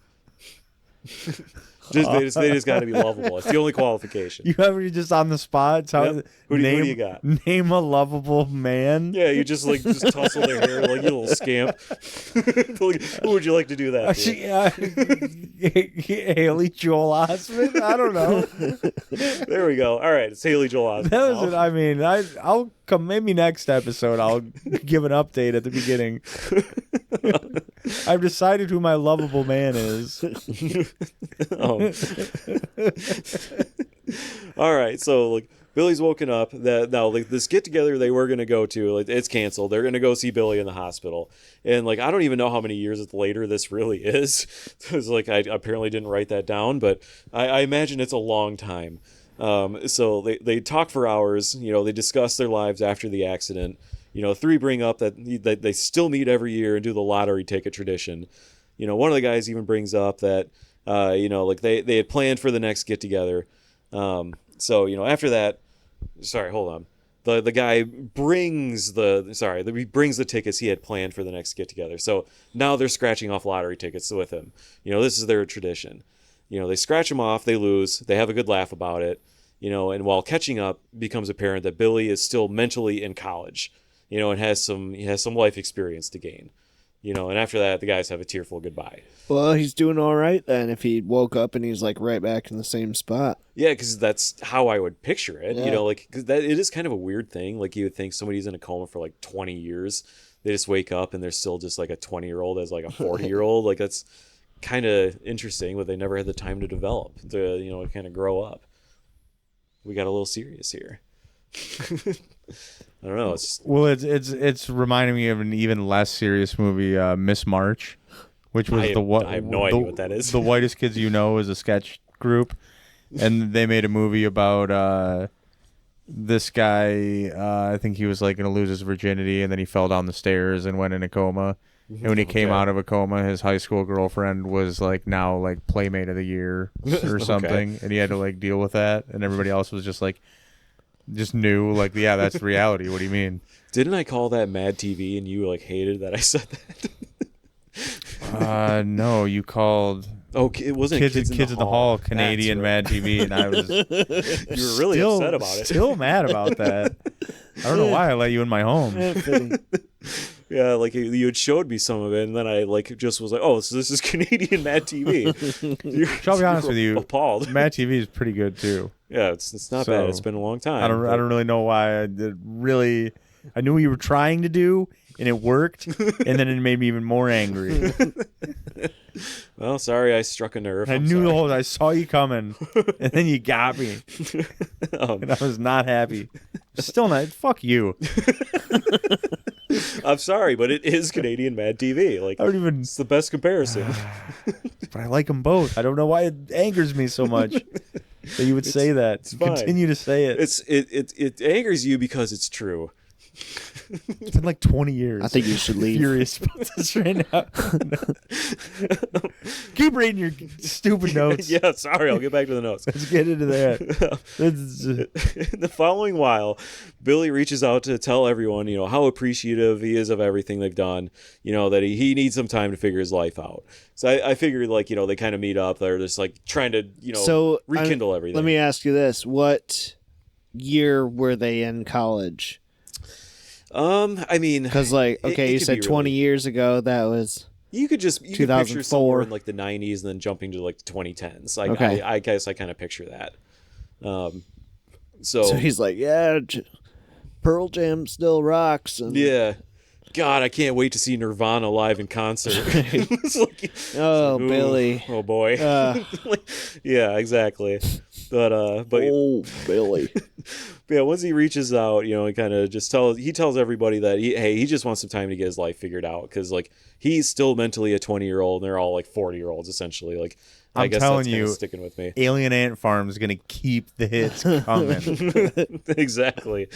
They just got to be lovable. It's the only qualification. You ever just on the spot? Yep. Who do you got? Name a lovable man. Yeah, you just tussle their hair like you little scamp. Who would you like to do that to? Haley Joel Osment? I don't know. There we go. All right, it's Haley Joel Osment. That was it. I mean, I'll come maybe next episode. I'll give an update at the beginning. I've decided who my lovable man is. All right, so Billy's woken up. That now this get together they were gonna go to, it's canceled. They're gonna go see Billy in the hospital, and I don't even know how many years later this really is, because I apparently didn't write that down, but I imagine it's a long time. So they talk for hours. They discuss their lives after the accident. Three bring up that they still meet every year and do the lottery ticket tradition. One of the guys even brings up that they had planned for the next get together. So after that, sorry, hold on. The guy brings he brings the tickets he had planned for the next get together. So now they're scratching off lottery tickets with him. This is their tradition. They scratch them off, they lose, they have a good laugh about it. And while catching up, becomes apparent that Billy is still mentally in college. And has some life experience to gain. And after that, the guys have a tearful goodbye. Well, he's doing all right then if he woke up and he's right back in the same spot. Yeah, because that's how I would picture it. Yeah. Because it is kind of a weird thing. You would think somebody's in a coma for 20 years. They just wake up and they're still just a 20-year-old as a 40-year-old. That's kind of interesting, but they never had the time to develop, to kind of grow up. We got a little serious here. I don't know. It's reminding me of an even less serious movie, Miss March, which was I have no idea what that is. The Whitest Kids You Know is a sketch group, and they made a movie about this guy. I think he was going to lose his virginity, and then he fell down the stairs and went in a coma. And when he came out of a coma, his high school girlfriend was now Playmate of the Year or something, and he had to deal with that, and everybody else was just knew yeah, that's reality. What do you mean? Didn't I call that Mad TV and you hated that I said that? No, you called. Oh, it wasn't Kids in the Hall, Canadian right. Mad TV, and I was. You were really upset about it. Still mad about that. I don't know why I let you in my home. Yeah, you had showed me some of it, and then I just was oh, so this is Canadian Mad TV. I'll be honest with you, appalled. Mad TV is pretty good too. Yeah, it's not bad. It's been a long time. I don't really know why I did. Really, I knew what you were trying to do, and it worked, and then it made me even more angry. Well, sorry, I struck a nerve. I saw you coming, and then you got me, and I was not happy. Still not. Fuck you. I'm sorry, but it is Canadian Mad TV. I don't even. It's the best comparison. But I like them both. I don't know why it angers me so much that you would say that. It's fine. Continue to say it. It angers you because it's true. It's been like 20 years. I think you should leave. Furious about this right now. Keep reading your stupid notes. Yeah, sorry, I'll get back to the notes. Let's get into that. In the following while, Billy reaches out to tell everyone, how appreciative he is of everything they've done, that he needs some time to figure his life out. So I figured, they kind of meet up. They're just, trying to, rekindle everything. Let me ask you this. What year were they in college? I mean, because you said 20 years ago. That was you could picture somewhere in the 90s and then jumping to the 2010s. Okay. I guess I kind of picture that. So he's like, yeah, Pearl Jam still rocks. And yeah. God, I can't wait to see Nirvana live in concert. Billy. Oh boy. Yeah, exactly. But Billy. Yeah, once he reaches out, he kind of just tells everybody that he just wants some time to get his life figured out, because he's still mentally a 20-year-old and they're all 40-year-olds essentially. I guess telling that's you, sticking with me. Alien Ant Farm is gonna keep the hits coming. Exactly.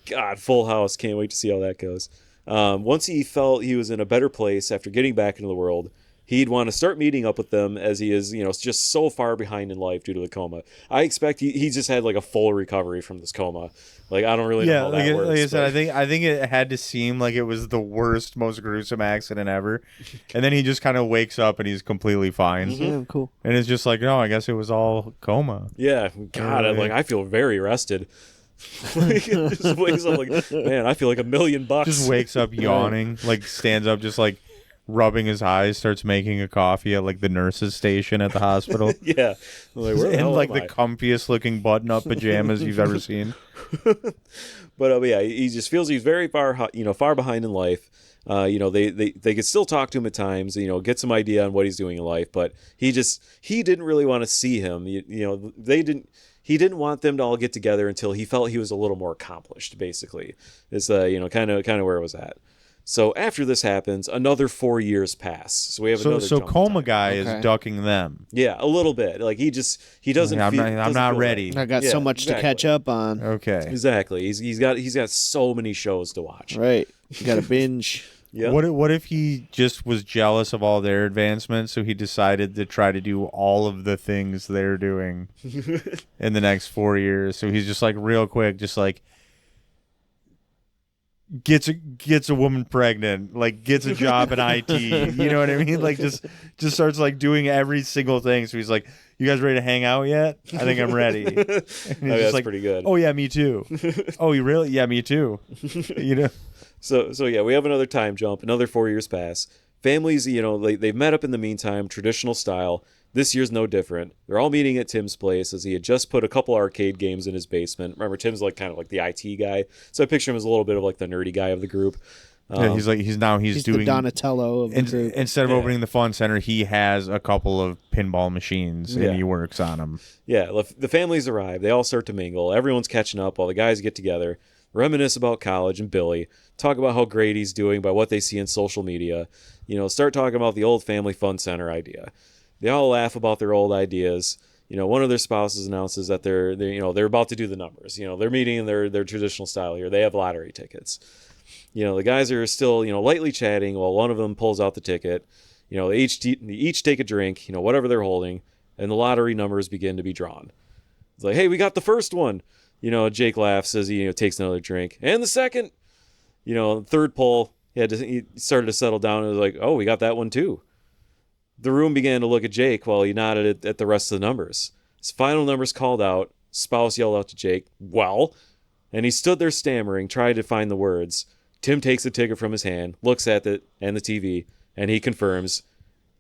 God, Full House. Can't wait to see how that goes. Once he felt he was in a better place after getting back into the world, he'd want to start meeting up with them, as he is, just so far behind in life due to the coma. I expect he just had a full recovery from this coma. I don't really know how that works. Like I said, I think it had to seem like it was the worst, most gruesome accident ever, and then he just kind of wakes up and he's completely fine. Mm-hmm. Yeah, cool. And it's just no, I guess it was all coma. Yeah, God, I feel very rested. Just wakes up man, I feel like $1 million. Just wakes up yawning, stands up, just rubbing his eyes, starts making a coffee at the nurse's station at the hospital. Yeah, where the in hell am the I? comfiest looking button-up pajamas you've ever seen. But yeah, he just feels he's very far behind in life. They could still talk to him at times, get some idea on what he's doing in life, but he didn't really want to see him. He didn't want them to all get together until he felt he was a little more accomplished, basically. It's kind of where it was at. So after this happens, another 4 years pass. So we have another jump coma time. guy is ducking them. Yeah, a little bit. He doesn't. I'm not ready. I got so much to catch up on. Okay. Exactly. He's got so many shows to watch. Right. You got to binge. Yeah. What if he just was jealous of all their advancements, so he decided to try to do all of the things they're doing in the next 4 years? So he's just real quick, just gets a woman pregnant, gets a job in IT. You know what I mean? Just starts doing every single thing. So he's like, "You guys ready to hang out yet? I think I'm ready." And he's that's pretty good. "Oh yeah, me too." "Oh, you really? Yeah, me too." So yeah, we have another time jump. Another 4 years pass. Families, they've met up in the meantime, traditional style. This year's no different. They're all meeting at Tim's place, as he had just put a couple arcade games in his basement. Remember, Tim's kind of the IT guy, so I picture him as a little bit of the nerdy guy of the group. Yeah, he's doing the Donatello of the group. Instead of opening the fun center, he has a couple of pinball machines and he works on them. Yeah, the families arrive. They all start to mingle. Everyone's catching up while the guys get together, reminisce about college and Billy, talk about how great he's doing by what they see in social media. Start talking about the old family fun center idea. They all laugh about their old ideas. One of their spouses announces that they're about to do the numbers. They're meeting in their traditional style here. They have lottery tickets. The guys are still, lightly chatting while one of them pulls out the ticket. They each take a drink, whatever they're holding, and the lottery numbers begin to be drawn. It's hey, we got the first one. Jake laughs as he takes another drink. And the second. Third pull, he started to settle down and was oh, we got that one too. The room began to look at Jake while he nodded at the rest of the numbers. His final numbers called out. Spouse yelled out to Jake, "Well?" And he stood there stammering, trying to find the words. Tim takes the ticket from his hand, looks at it and the TV, and he confirms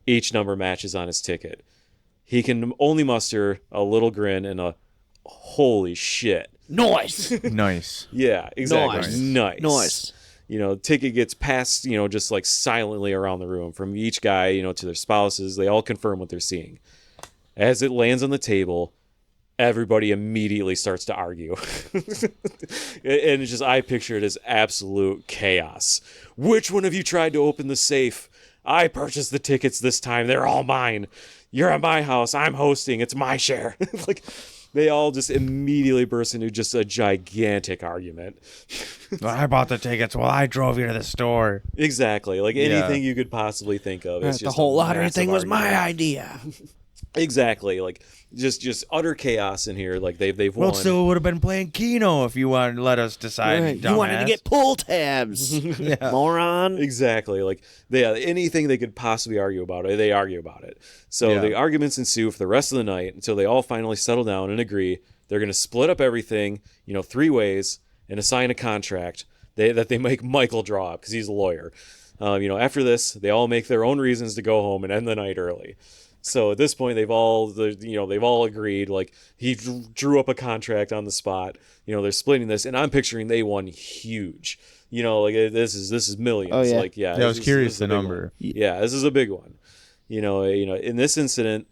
each number matches on his ticket. He can only muster a little grin and a holy shit. Nice. Nice. Yeah, exactly. Nice. Ticket gets passed, just silently around the room from each guy, to their spouses. They all confirm what they're seeing. As it lands on the table, everybody immediately starts to argue. And it's I picture it as absolute chaos. Which one of you tried to open the safe? I purchased the tickets this time. They're all mine. You're at my house. I'm hosting. It's my share. they all just immediately burst into just a gigantic argument. I bought the tickets while I drove you to the store. Exactly. Like anything you could possibly think of. It's The just whole a lottery massive thing was argument. my idea. Exactly. Like just utter chaos in here. Like they've won. Well, still would have been playing Keno if you wanted to let us decide. Right. You wanted to get pull tabs, moron. Exactly. Like anything they could possibly argue about it, they argue about it. So the arguments ensue for the rest of the night until they all finally settle down and agree they're going to split up everything, 3 ways, and assign a contract that they make Michael draw up because he's a lawyer. After this, they all make their own reasons to go home and end the night early. So at this point, they've all agreed. Like he drew up a contract on the spot. They're splitting this, and I'm picturing they won huge. This is millions. Oh, yeah. Like I was curious the number. Yeah, this is a big one. In this incident,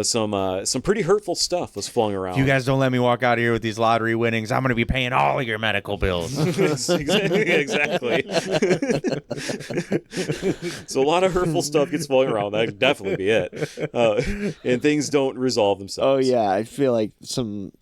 some pretty hurtful stuff was flung around. If you guys don't let me walk out of here with these lottery winnings, I'm going to be paying all of your medical bills. Exactly. So a lot of hurtful stuff gets flung around. That could definitely be it. And things don't resolve Oh themselves. yeah, I feel like some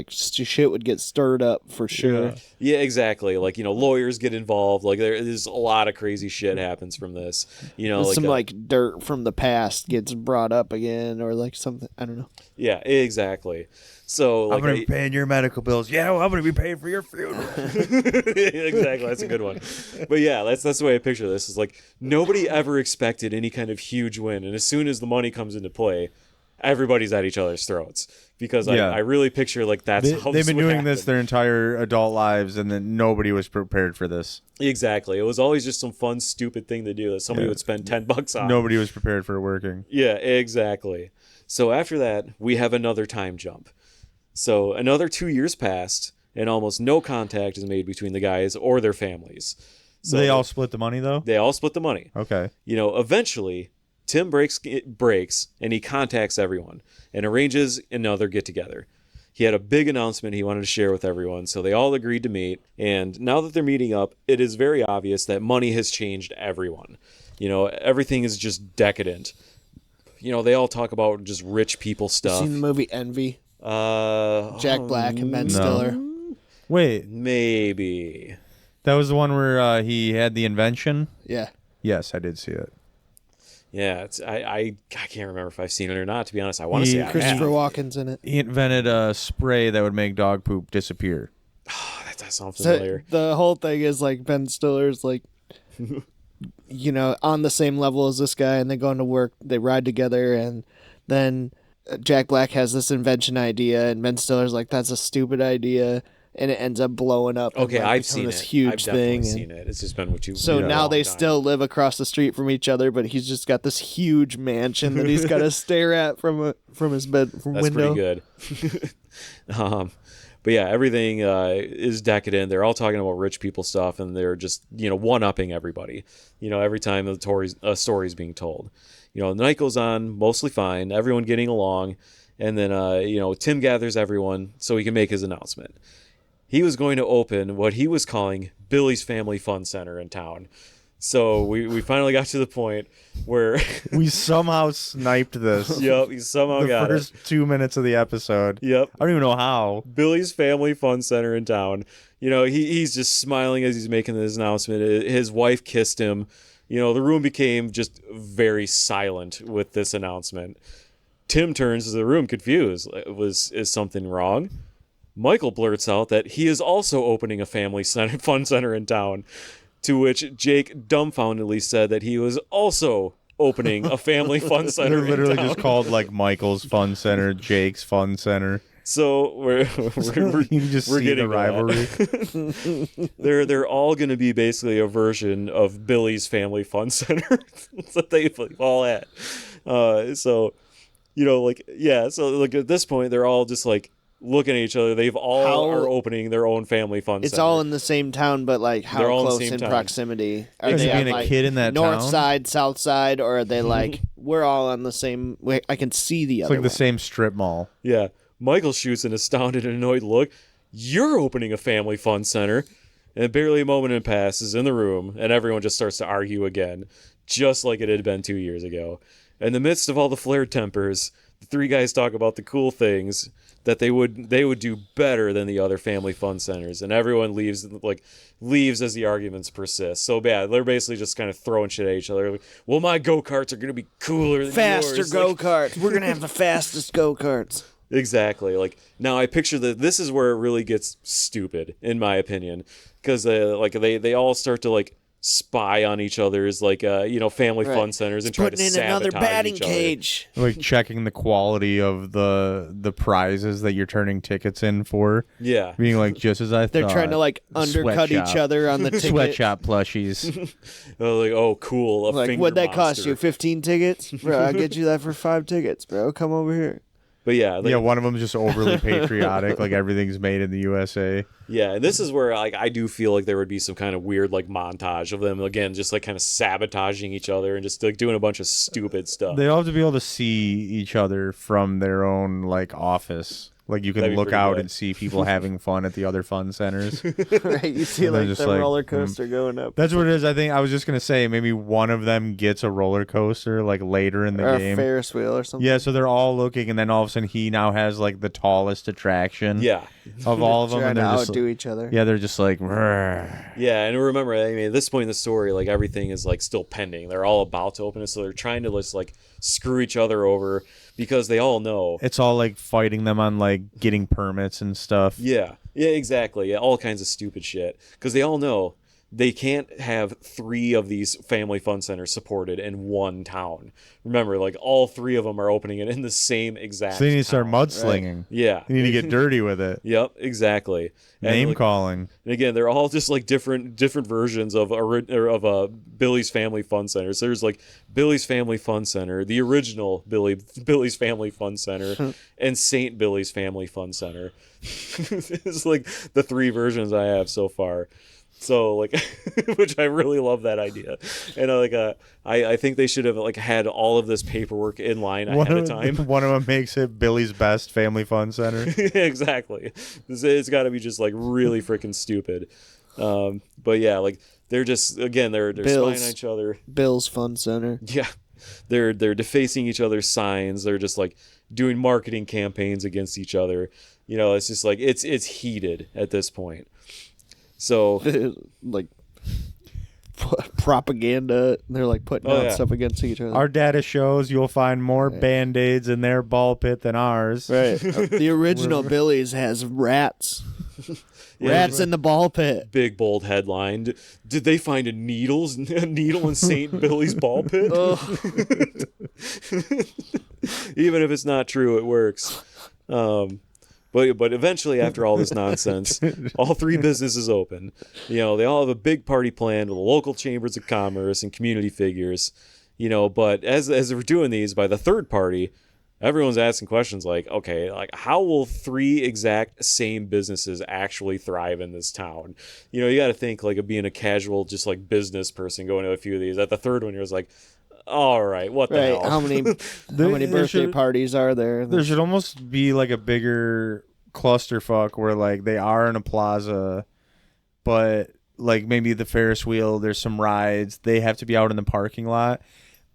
shit would get stirred up for sure. Yeah, exactly. Like, lawyers get involved. Like there's a lot of crazy shit happens from this. Some dirt from the past gets brought up again, or like something. I don't know. Yeah, exactly. So I'm going to be paying your medical bills. Yeah, well, I'm going to be paying for your funeral. Exactly, that's a good one. But yeah, that's the way I picture this. Is like nobody ever expected any kind of huge win, and as soon as the money comes into play, everybody's at each other's throats. Because I really picture like that's how they've been doing happen. this their entire adult lives, and then nobody was prepared for this. Exactly. It was always just some fun, stupid thing to do that somebody would spend $10 on. Nobody was prepared for it working. Yeah, exactly. So after that, we have another time jump. So another 2 years passed, and almost no contact is made between the guys or their families. So they all split the money, though? They all split the money. Okay. Eventually, Tim breaks and he contacts everyone and arranges another get-together. He had a big announcement he wanted to share with everyone, so they all agreed to meet. And now that they're meeting up, it is very obvious that money has changed everyone. Everything is just decadent. They all talk about just rich people stuff. Seen the movie Envy? Jack Black and Ben Stiller. Wait, Maybe. that was the one where he had the invention? Yeah. Yes, I did see it. Yeah, I can't remember if I've seen it or not, to be honest. I want to say I have. Christopher Walken's in it. He invented a spray that would make dog poop disappear. Oh, that does sound So familiar. the whole thing is like Ben Stiller's like, on the same level as this guy, and they go into work, they ride together, and then Jack Black has this invention idea, and Ben Stiller's like, that's a stupid idea, and it ends up blowing up. Okay, and, I've become seen this it. huge I've definitely thing. seen it. It's just been what you. So a now long they time. still live across the street from each other, but he's just got this huge mansion that he's got to stare at from his bed That's window. pretty good. But yeah, everything is decadent. They're all talking about rich people stuff, and they're just one-upping everybody. Every time the story is being told. The night goes on mostly fine, everyone getting along, and then Tim gathers everyone so he can make his announcement. He was going to open what he was calling Billy's Family Fun Center in town. So we finally got to the point where We somehow sniped this. yep, he somehow The got first 2 minutes of the episode. Yep. I don't even know how. Billy's Family Fun Center in town. He's just smiling as he's making this announcement. His wife kissed him. The room became just very silent with this announcement. Tim turns to the room confused. Is something wrong? Michael blurts out that he is also opening a fun center in town, to which Jake dumbfoundedly said that he was also opening a family fun center They're literally in town. just called like Michael's Fun Center, Jake's Fun Center. So we're You can just we're see getting the to rivalry. they're all going to be basically a version of Billy's Family Fun Center that they've all at. So at this point they're all just like looking at each other. They've all are opening their own family fun It's center. all in the same town, but like how They're all in the close same in town. proximity? Are Is they he on, being a like, kid in that north town? side, south side, or are they like we're all on the same? I can see the It's other. like the one. same strip mall. Yeah. Michael shoots an astounded and annoyed look. You're opening a family fun center. And barely a moment passes in the room, and everyone just starts to argue again, just like it had been 2 years ago. In the midst of all the flared tempers, the three guys talk about the cool things that they would do better than the other family fun centers, and everyone leaves as the arguments persist. So bad, they're basically just kind of throwing shit at each other. Like, well, my go-karts are gonna be cooler than Faster yours. go-karts. We're gonna have the fastest go-karts. Exactly. Like, now I picture this is where it really gets stupid, in my opinion, because they all start to like spy on each other's family fun centers and try to Putting in sabotage another batting each other. cage. Like checking the quality of the prizes that you're turning tickets in for. Yeah. Being like, just as I thought. They're trying to like undercut Sweatshop. each other on the ticket. Sweatshop plushies. Like, oh, cool. A Like, finger what'd that cost monster. you? 15 tickets? Bro, I'll get you that for 5 tickets, bro. Come over here. But yeah, Yeah, one of them's just overly patriotic, like everything's made in the USA. yeah, and this is where like I do feel like there would be some kind of weird like montage of them again, just like kind of sabotaging each other and just like doing a bunch of stupid stuff. They all have to be able to see each other from their own like office. Like you can That'd be look pretty out good. and see people having fun at the other fun centers. Right? You see And they're like just the like, roller coaster going up. That's what it is. I think I was just gonna say maybe one of them gets a roller coaster like later in the Or a game. Ferris wheel or something. Yeah, so they're all looking, and then all of a sudden he now has like the tallest attraction. Yeah. Of all of them, Trying and to they're just outdo each other. yeah, they're just like. "Rrr." Yeah, and remember, I mean, at this point in the story, like everything is like still pending. They're all about to open it, so they're trying to just like screw each other over because they all know. It's all like fighting them on like getting permits and stuff. Yeah, exactly. Yeah, all kinds of stupid shit because they all know they can't have 3 of these family fun centers supported in one town. Remember, like all 3 of them are opening it in the same exact. So you need to start town. mudslinging. Yeah. You need to get dirty with it. Yep, exactly. And, Name like, calling. and again, they're all just like different versions of Billy's Family Fun Center. So there's like Billy's Family Fun Center, the original Billy's Family Fun Center, and Saint Billy's Family Fun Center. It's like the 3 versions I have so far. So like, which I really love that idea, and I think they should have like had all of this paperwork in line ahead of time. One of them makes it Billy's Best Family Fun Center. Exactly. It's got to be just like really freaking stupid. But yeah, like they're just again they're Bills. spying on each other. Bill's Fun Center. Yeah, they're defacing each other's signs. They're just like doing marketing campaigns against each other. You know, it's just like it's heated at this point. So Like propaganda. They're like putting Oh, out yeah. stuff against each other. Our data shows you'll find more Band-Aids in their ball pit than ours. Right. The original Billy's has rats. Yeah, Rats in the ball pit. big bold headline: did they find a needle in St. Billy's ball pit? Oh, Even if it's not true, it works. But eventually, after all this nonsense, all 3 businesses open. You know, they all have a big party planned with the local chambers of commerce and community figures. You know, but as we're doing these, by the 3rd party, everyone's asking questions like, okay, like how will 3 exact same businesses actually thrive in this town? You know, you got to think like of being a casual, just like business person going to a few of these. At the 3rd one, you're just like, all right, what the right. hell? How many There birthday should- parties are there? There should almost be like a bigger clusterfuck where like they are in a plaza, but like maybe the Ferris wheel, there's some rides, they have to be out in the parking lot,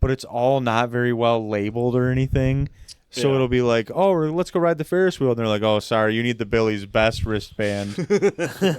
but it's all not very well labeled or anything. So Yeah. it'll be like, oh, let's go ride the Ferris wheel. And they're like, oh, sorry, you need the Billy's Best wristband. And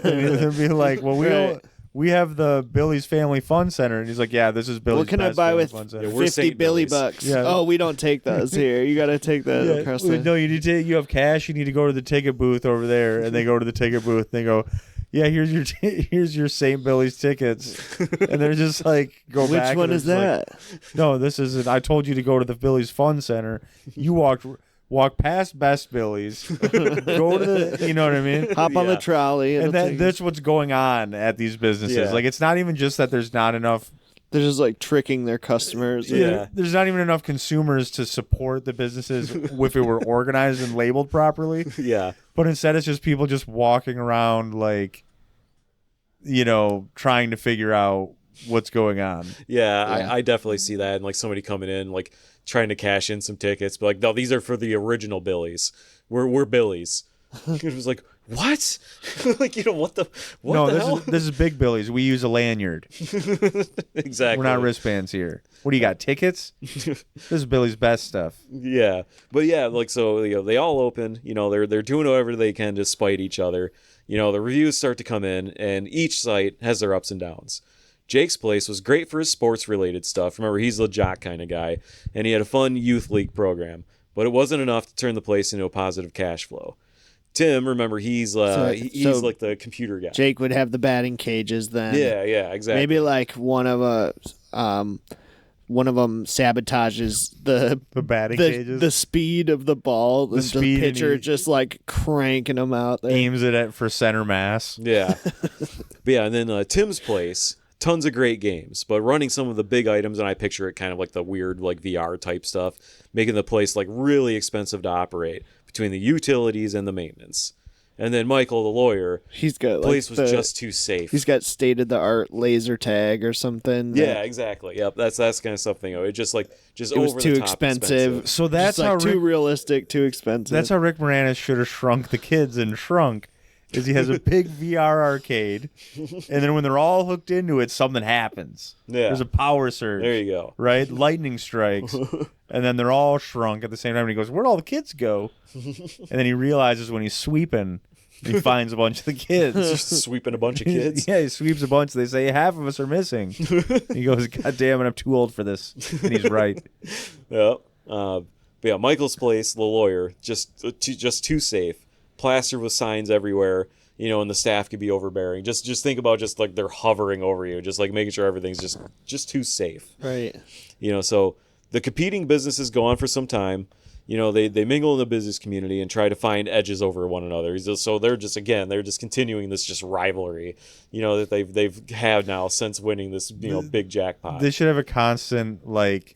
it'll be like, well, we have the Billy's Family Fun Center. And he's like, yeah, this is Billy's What can I Best buy Family with Fun Center. Yeah, we're 50 St. Billy Billy's. bucks? Yeah. Oh, we don't take those here. You got to take that across the... No, you have cash. You need to go to the ticket booth over there, and they go to the ticket booth. And they go, yeah, here's your St. Billy's tickets, and they're just like go Which back. one and is it's that? like, no, this isn't. I told you to go to the Billy's Fun Center. You walk past Best Billy's, go to the, you know what I mean? Hop on the Yeah. trolley. And it'll take- that's what's going on at these businesses. Yeah. Like it's not even just that there's not enough. They're just like tricking their customers. Yeah. There's not even enough consumers to support the businesses if it were organized and labeled properly. Yeah. But instead, it's just people just walking around, like, you know, trying to figure out what's going on. Yeah, Yeah. I definitely see that, and like somebody coming in like trying to cash in some tickets, but like no, these are for the original Billies. We're Billies. It was like, what? Like, what the hell? This is Big Billy's. We use a lanyard. Exactly. We're not wristbands here. What do you got? Tickets? This is Billy's best stuff. Yeah, but yeah, like, so they all open. They're doing whatever they can to spite each other. The reviews start to come in, and each site has their ups and downs. Jake's place was great for his sports related stuff. Remember, he's the jock kind of guy, and he had a fun youth league program, but it wasn't enough to turn the place into a positive cash flow. Tim, remember, he's like the computer guy. Jake would have the batting cages then. Yeah, exactly. Maybe like one of them sabotages the batting cages, the speed of the ball. The pitcher just like cranking them out there. Aims it for center mass. Yeah, but yeah, and then Tim's place, tons of great games, but running some of the big items, and I picture it kind of like the weird like VR type stuff, making the place like really expensive to operate between the utilities and the maintenance. And then Michael, the lawyer, he's got place was just too safe. He's got state-of-the-art laser tag or something. Yeah, exactly. Yep, that's kind of something. It just it over was too the top expensive. So that's just how too realistic, too expensive. That's how Rick Moranis should have shrunk the kids in Shrunk. Is he has a big VR arcade, and then when they're all hooked into it, something happens. Yeah. There's a power surge. There you go. Right? Lightning strikes. And then they're all shrunk at the same time. And he goes, where'd all the kids go? And then he realizes when he's sweeping, he finds a bunch of the kids. Just sweeping a bunch of kids? Yeah, he sweeps a bunch. They say, half of us are missing. He goes, God damn it, I'm too old for this. And he's right. Yeah. But yeah, Michael's place, the lawyer, just too safe. Plastered with signs everywhere, and the staff could be overbearing. Just think about just like they're hovering over you, just like making sure everything's just too safe. Right. So the competing businesses go on for some time. They mingle in the business community and try to find edges over one another. So they're just continuing this just rivalry, that they've had now since winning this big jackpot. They should have a constant like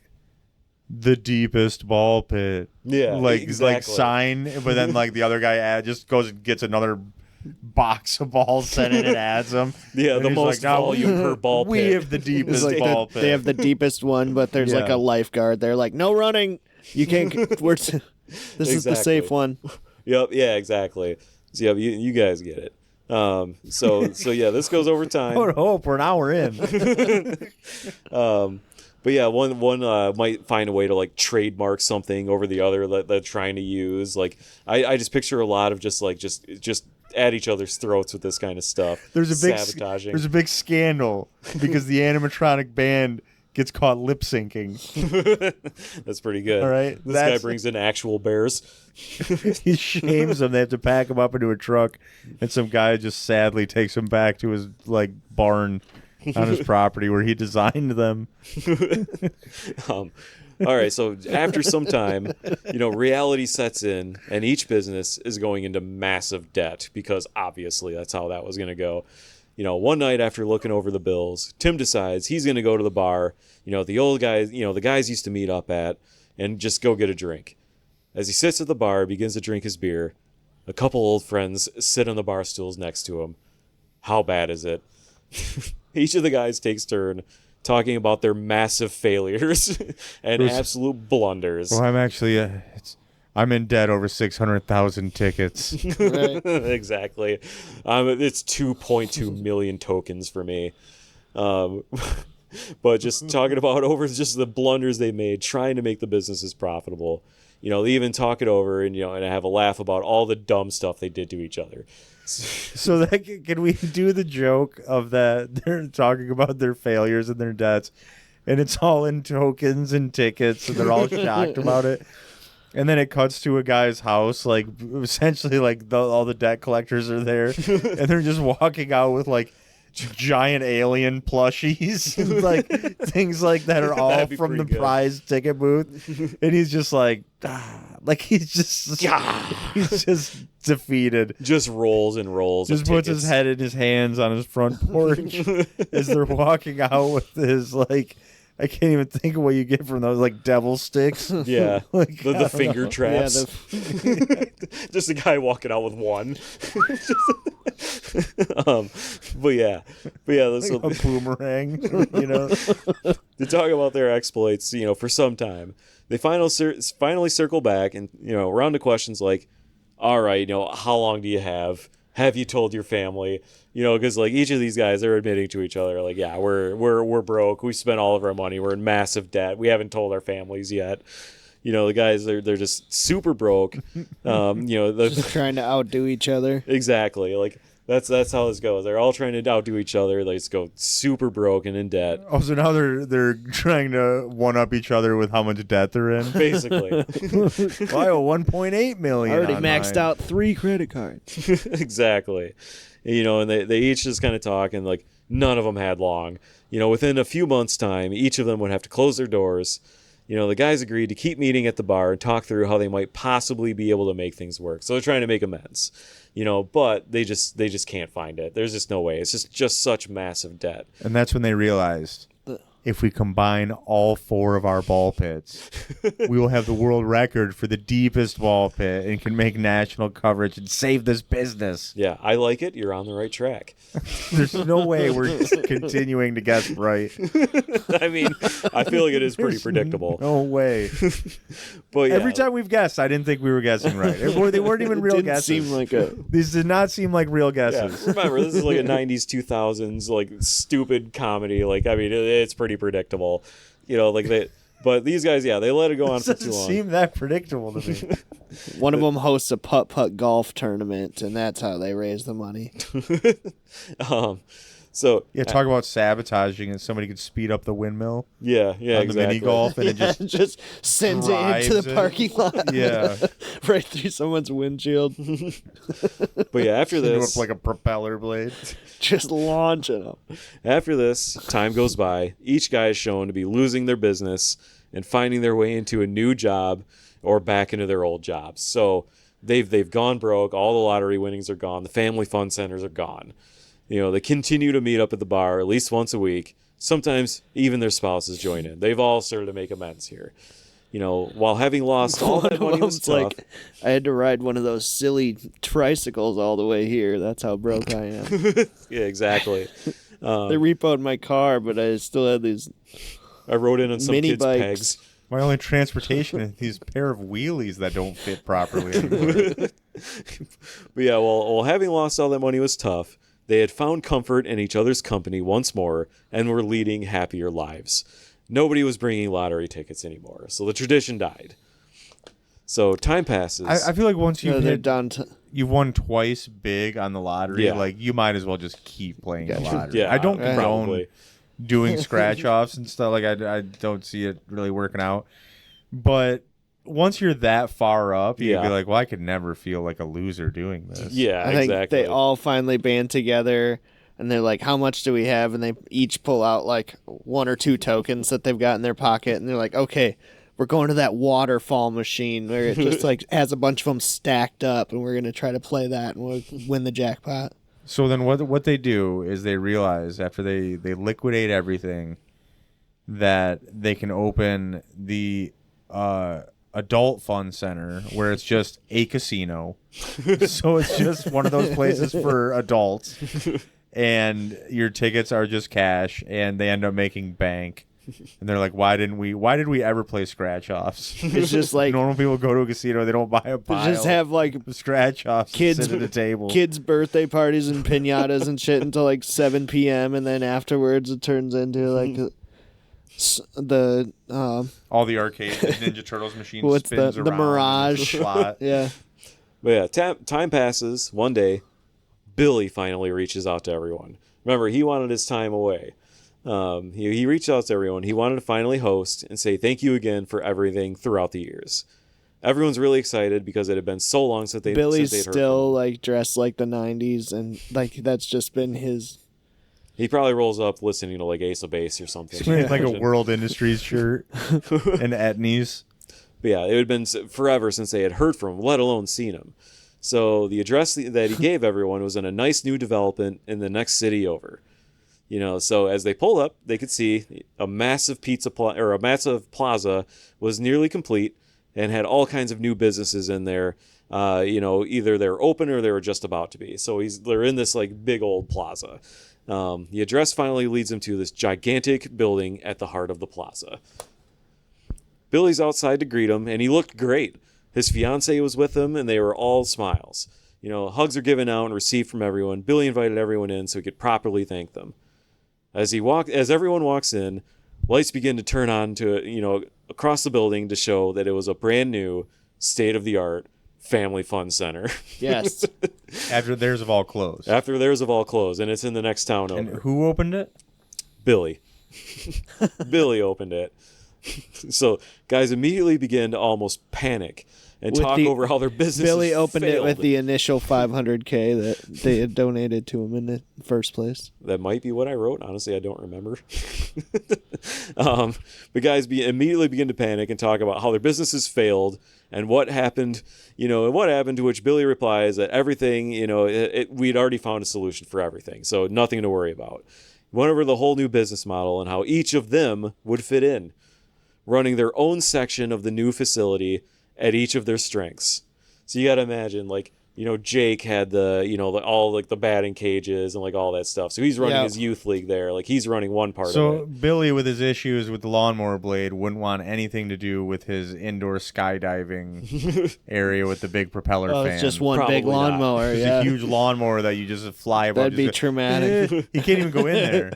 the deepest ball pit. Yeah, like exactly. Sign, but then like the other guy just goes and gets another box of balls, sent in and adds them. Yeah, and the most volume per ball pit. We have the deepest ball pit. They have the deepest one, but there's like a lifeguard. They're like, no running. You can't. This is the safe one. Yep. Yeah. Exactly. So yeah, you guys get it. So yeah, this goes over time. I would hope we're an hour in. But yeah, one might find a way to like trademark something over the other that they're trying to use. Like I just picture a lot of just at each other's throats with this kind of stuff. There's sabotaging. There's a big scandal because the animatronic band gets caught lip syncing. That's pretty good. All right, this guy brings in actual bears. He shames them. They have to pack him up into a truck, and some guy just sadly takes him back to his like barn on his property where he designed them. All right, so after some time, reality sets in, and each business is going into massive debt because obviously that's how that was going to go. One night after looking over the bills, Tim decides he's going to go to the bar, the old guys, the guys used to meet up at, and just go get a drink. As he sits at the bar, begins to drink his beer, a couple old friends sit on the bar stools next to him. How bad is it? Each of the guys takes turn talking about their massive failures and absolute blunders. Well, I'm actually I'm in debt over 600,000 tickets. Right. Exactly. It's 2.2 million tokens for me. But just talking about over just the blunders they made, trying to make the businesses profitable. They even talk it over and have a laugh about all the dumb stuff they did to each other. So can we do the joke of that they're talking about their failures and their debts, and it's all in tokens and tickets, and they're all shocked about it. And then it cuts to a guy's house, like essentially like all the debt collectors are there, and they're just walking out with like giant alien plushies and like things like that are all from the prize ticket booth, and he's just like he's just defeated, just rolls and rolls, just puts his head in his hands on his front porch as they're walking out with his like, I can't even think of what you get from those, like devil sticks. Yeah, like, the finger traps. Yeah, just a guy walking out with one. But yeah, like a boomerang. To talk about their exploits, for some time, they finally circle back and around to questions like, all right, how long do you have? have you told your family? You know, because like each of these guys are admitting to each other, like, yeah, we're broke. We spent all of our money. We're in massive debt. We haven't told our families yet. You know, the guys they're just super broke. You know, Just trying to outdo each other. exactly. Like that's how this goes. They're all trying to outdo each other. They just go super broke and in debt. Oh, so now they're trying to one up each other with how much debt they're in. Basically. Well, I owe 1.8 million. I already on maxed mine. out 3 credit cards. Exactly. You know, and they each just kind of talk, and like none of them had long. You know, within a few months' time, each of them would have to close their doors. You know, the guys agreed to keep meeting at the bar and talk through how they might possibly be able to make things work. So they're trying to make amends. You know, but they just can't find it. There's just no way. It's just such massive debt. And that's when they realized if we combine all 4 of our ball pits, we will have the world record for the deepest ball pit and can make national coverage and save this business. Yeah, I like it. You're on the right track. There's no way we're continuing to guess right. I mean, I feel like it is pretty predictable. No way. But yeah, Every time we've guessed, I didn't think we were guessing right. They weren't even real Didn't guesses. seem like a. These did not seem like real yeah, guesses. remember, this is like a 90s, 2000s, like stupid comedy. Like, I mean, it's pretty predictable. You know, like but these guys, yeah, they let it go on This for doesn't too long. seem that predictable to me. One of them hosts a putt-putt golf tournament, and that's how they raise the money. So Yeah, talk about sabotaging and somebody could speed up the windmill yeah, on exactly. the mini golf and it just just sends it into drives the it. parking lot. Yeah. Right through someone's windshield. But yeah, after into this, like a propeller blade. Just launching them. after this, time goes by. Each guy is shown to be losing their business and finding their way into a new job or back into their old jobs. So they've gone broke. All the lottery winnings are gone. The family fun centers are gone. You know, they continue to meet up at the bar at least once a week. Sometimes even their spouses join in. They've all started to make amends here. You know, while having lost all that money was tough. like, I had to ride one of those silly tricycles all the way here. That's how broke I am. Yeah, exactly. They repoed my car, but I still had these. I rode in on some Mini kids' bikes. pegs. My only transportation is these pair of wheelies that don't fit properly anymore. But yeah, while having lost all that money was tough, they had found comfort in each other's company once more and were leading happier lives. Nobody was bringing lottery tickets anymore, so the tradition died. So time passes. I feel like once you've They're hit, done. To, you've won twice big on the lottery, Yeah. like you might as well just keep playing the lottery. Yeah, I don't condone probably. doing scratch offs and stuff. Like I don't see it really working out. But once you're that far up, you'd Yeah. be like, well, I could never feel like a loser doing this. Yeah, I think exactly. they all finally band together, and they're like, "How much do we have?" And they each pull out like 1 or 2 tokens that they've got in their pocket, and they're like, "Okay, we're going to that waterfall machine where it just like has a bunch of them stacked up, and we're gonna try to play that, and we'll win the jackpot." So then what they do is they realize after they liquidate everything that they can open the adult fun center where it's just a casino. So it's just one of those places for adults and your tickets are just cash and they end up making bank. And they're like, why did we ever play scratch offs? It's just like Normal people go to a casino, they don't buy a pile. just have like of scratch offs kids sit at the table. kids' birthday parties and pinatas and shit until like 7 p.m. and then afterwards it turns into like the All the arcade Ninja Turtles machines what's spins the around. Mirage? Slot. Yeah. But yeah, time passes. One day, Billy finally reaches out to everyone. Remember, he wanted his time away. He reached out to everyone. He wanted to finally host and say thank you again for everything throughout the years. Everyone's really excited because it had been so long since they'd Billy's heard from still him. like dressed like the 90s and like that's just been his. He probably rolls up listening to like Ace of Base or something. He's wearing like a World Industries shirt and etnies. But yeah, it had been forever since they had heard from him, let alone seen him. So the address that he gave everyone was in a nice new development in the next city over. You know, so as they pulled up, they could see a massive a massive plaza was nearly complete and had all kinds of new businesses in there. You know, either they were open or they were just about to be. So they're in this like big old plaza. The address finally leads him to this gigantic building at the heart of the plaza. Billy's outside to greet him, and he looked great. His fiancée was with him, and they were all smiles. Hugs are given out and received from everyone. Billy invited everyone in so he could properly thank them. As everyone walks in, lights begin to turn on across the building to show that it was a brand new, state-of-the-art family fun center. Yes. After theirs have all closed. And it's in the next town over. And who opened it? Billy. Billy opened it. So guys immediately begin to almost panic and talk over how their business Billy opened failed. it with the initial $500K that they had donated to him in the first place. That might be what I wrote. Honestly, I don't remember. But guys immediately begin to panic and talk about how their businesses failed and what happened, to which Billy replies that everything, we'd already found a solution for everything. So nothing to worry about. He went over the whole new business model and how each of them would fit in, running their own section of the new facility at each of their strengths. So you got to imagine, Jake had the batting cages and all that stuff. So he's running his youth league there. He's running one part of it. So Billy, with his issues with the lawnmower blade, wouldn't want anything to do with his indoor skydiving area with the big propeller fan. It's just one Probably big lawnmower. It's a huge lawnmower that you just fly above. That'd be traumatic. He can't even go in there.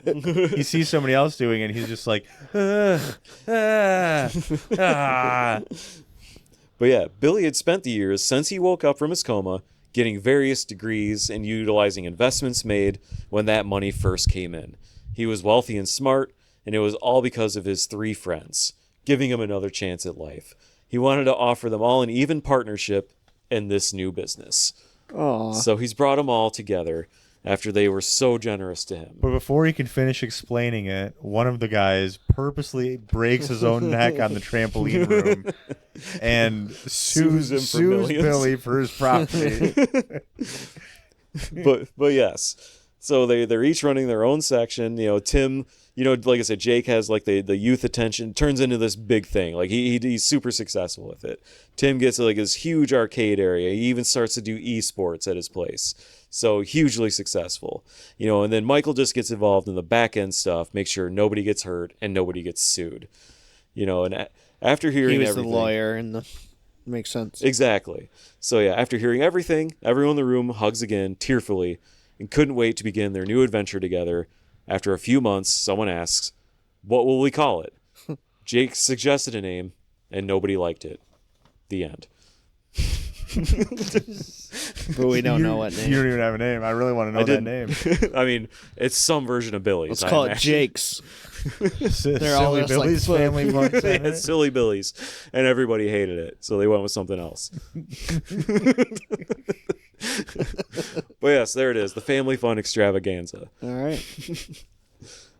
He sees somebody else doing it, and he's just like, But yeah, Billy had spent the years since he woke up from his coma getting various degrees and utilizing investments made when that money first came in. He was wealthy and smart, and it was all because of his 3 friends, giving him another chance at life. He wanted to offer them all an even partnership in this new business. Aww. So he's brought them all together after they were so generous to him. But before he can finish explaining it, one of the guys purposely breaks his own neck on the trampoline room and sues Billy for his property. but yes. So they're each running their own section. Tim, like I said, Jake has the youth attention, turns into this big thing. He's super successful with it. Tim gets his huge arcade area. He even starts to do esports at his place. So hugely successful, and then Michael just gets involved in the back end stuff, make sure nobody gets hurt and nobody gets sued, and after hearing he was everything, the lawyer and makes sense. Exactly. So yeah, after hearing everything, everyone in the room hugs again tearfully and couldn't wait to begin their new adventure together. After a few months, someone asks, "What will we call it?" Jake suggested a name and nobody liked it. The end. But we don't know what name. You don't even have a name. I really want to know that name. I mean, it's some version of Billy's. Let's call it Jake's. They're all Silly just Billy's like Family Fun They Center. had Silly Billy's, and everybody hated it, so they went with something else. But yes, there it is, the Family Fun Extravaganza. All right.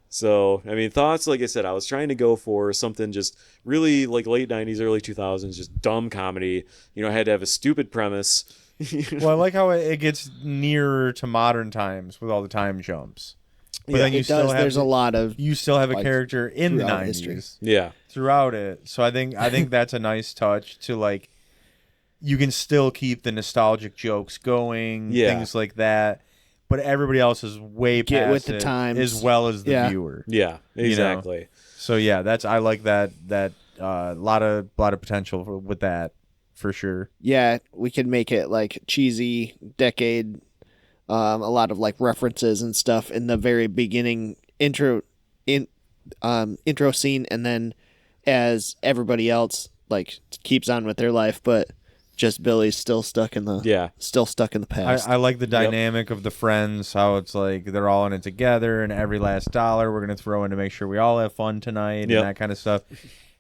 So, I mean, thoughts, like I said, I was trying to go for something just really late 90s, early 2000s, just dumb comedy. I had to have a stupid premise. Well, I like how it gets nearer to modern times with all the time jumps. But then you still have there's a lot of you still have a character in the throughout 90s history. Yeah. throughout it. So I think that's a nice touch to you can still keep the nostalgic jokes going, things like that. But everybody else is way Get past with the it, times. as well as the viewer. Yeah, exactly. So yeah, I like that lot of potential with that for sure. Yeah, we could make it cheesy decade, a lot of references and stuff in the very beginning intro scene, and then as everybody else keeps on with their life, but just Billy's still stuck in the past. I like the dynamic of the friends, how it's they're all in it together, and every last dollar we're going to throw in to make sure we all have fun tonight and that kind of stuff.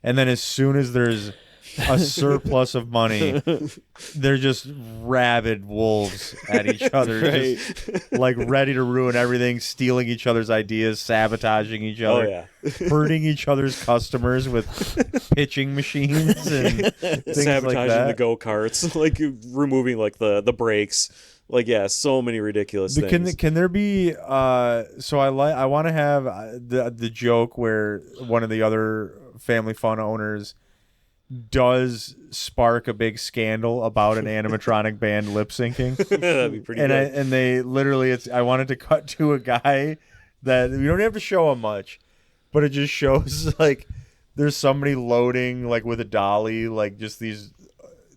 And then as soon as there's a surplus of money, they're just rabid wolves at each other, just ready to ruin everything, stealing each other's ideas, sabotaging each other, hurting each other's customers with pitching machines and things sabotaging that. the go-karts, removing the brakes. So many ridiculous things. Can there be so I want to have the joke where one of the other Family Fun owners does spark a big scandal about an animatronic band lip syncing. That'd be pretty good. And they literally, I wanted to cut to a guy that you don't have to show him much, but it just shows there's somebody loading with a dolly, just these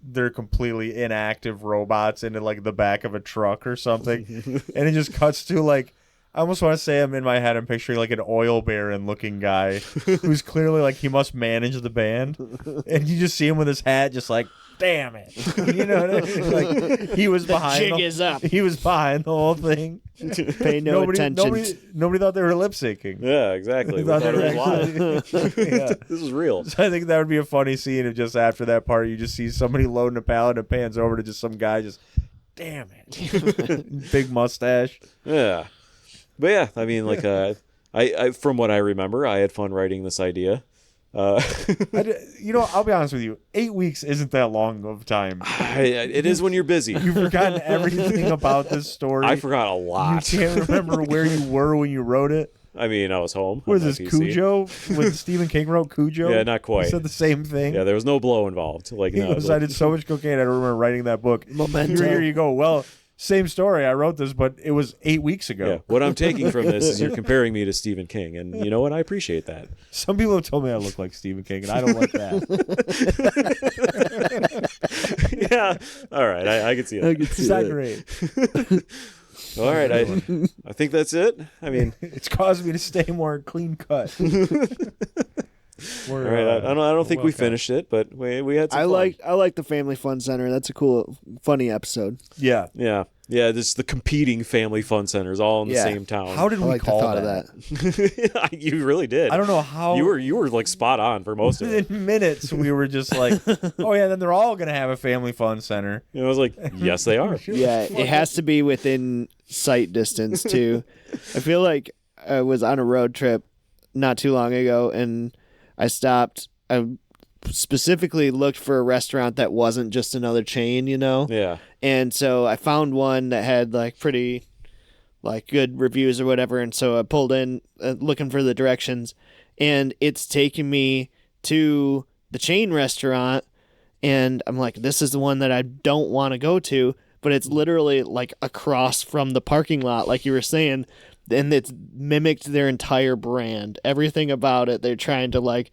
they're completely inactive robots into like the back of a truck or something, and it just cuts to like. I almost want to say I'm in my head. I'm picturing like an oil baron looking guy who's clearly like he must manage the band, and you just see him with his hat, just like, damn it, you know what I mean? Like he was behind. Jig is up. He was behind the whole thing. Pay no attention. Nobody thought they were lip syncing. Yeah, exactly. They We thought thought they it were was live. actually- yeah. This is real. So I think that would be a funny scene if just after that part you just see somebody loading a pallet and it pans over to just some guy just, damn it, big mustache. Yeah. But yeah, I mean, like, I from what I remember, I had fun writing this idea. I'll be honest with you. 8 weeks isn't that long of time. It is when you're busy. You've forgotten everything about this story. I forgot a lot. You can't remember where you were when you wrote it. I mean, I was home. What on is my this, PC. Cujo? When Stephen King wrote Cujo? Yeah, not quite. He said the same thing. Yeah, there was no blow involved. Like, He no, goes, I did so much cocaine, I don't remember writing that book. Memento. Here you go. Well, same story. I wrote this, but it was 8 weeks ago. yeah, what I'm taking from this is you're comparing me to Stephen King, and you know what? I appreciate that. Some people have told me I look like Stephen King, and I don't like that. Yeah. All right, I can see I that. can see It's not that. great. All right, I think that's it. I mean, It's caused me to stay more clean cut. all right. I don't think we finished it, but we had some fun. I like the Family Fun Center. That's a cool, funny episode. Yeah. Yeah. This the competing family fun centers all in the Yeah. same town. How did I we like the call thought that? of that. You really did. I don't know how. You were like spot on for most of it. In minutes, we were just like, oh, yeah, then they're all going to have a family fun center. And I was like, yes, they are. Yeah, it has to be within sight distance too. I feel like I was on a road trip not too long ago, and I stopped. I specifically looked for a restaurant that wasn't just another chain, you know. Yeah. And so I found one that had like pretty, like good reviews or whatever. And so I pulled in looking for the directions, and it's taking me to the chain restaurant. And I'm like, this is the one that I don't want to go to, but it's literally like across from the parking lot, like you were saying. And it's mimicked their entire brand. Everything about it, they're trying to like,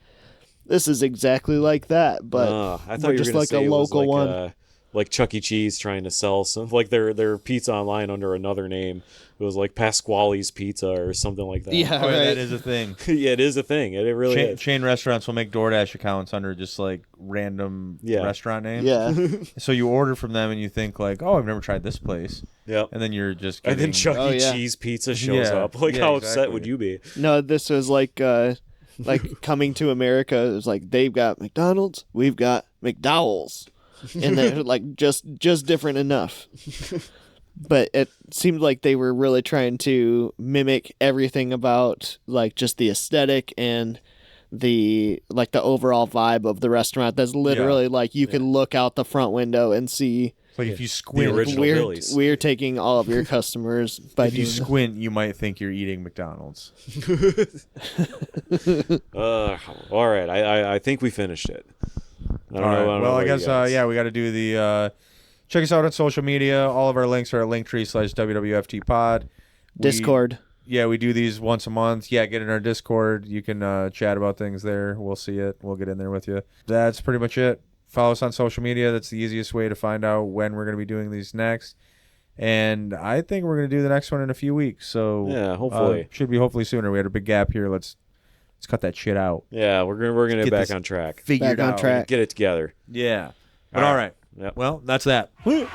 this is exactly like that. But I thought we're you were just gonna like say a it was local like, one. Like Chuck E. Cheese trying to sell some like their pizza online under another name. It was like Pasquale's Pizza or something like that. Yeah, Oh, yeah, right. that is a thing. Yeah, it is a thing. It really is. Chain restaurants will make DoorDash accounts under just like random restaurant names. Yeah. So you order from them and you think like, oh, I've never tried this place. Yep. And then you're just And getting... then Chuck Oh, E. yeah. Cheese Pizza shows Yeah. up. Like, Yeah, how upset exactly. would you be? No, this was like coming to America. It was like they've got McDonald's, we've got McDowell's, and they're like just different enough. But it seemed like they were really trying to mimic everything about like just the aesthetic and the like the overall vibe of the restaurant. That's literally like you can look out the front window and see. Like if you squint, original Billy's. We're taking all of your customers by if you doing squint, you might think you're eating McDonald's. All right. I think we finished it. I don't All know. right. I don't know Well, I about you guess guys. we got to do the. Check us out on social media. All of our links are at linktree/WWFT pod. Discord. Yeah, we do these once a month. Yeah, get in our Discord. You can chat about things there. We'll see it. We'll get in there with you. That's pretty much it. Follow us on social media. That's the easiest way to find out when we're going to be doing these next. And I think we're going to do the next one in a few weeks. So Yeah, hopefully. should be hopefully sooner. We had a big gap here. Let's cut that shit out. Yeah, we're gonna get back this on track. Figured Back on out. track. Get it together. Yeah. But All all right. right. Yep. Well, that's that. Well,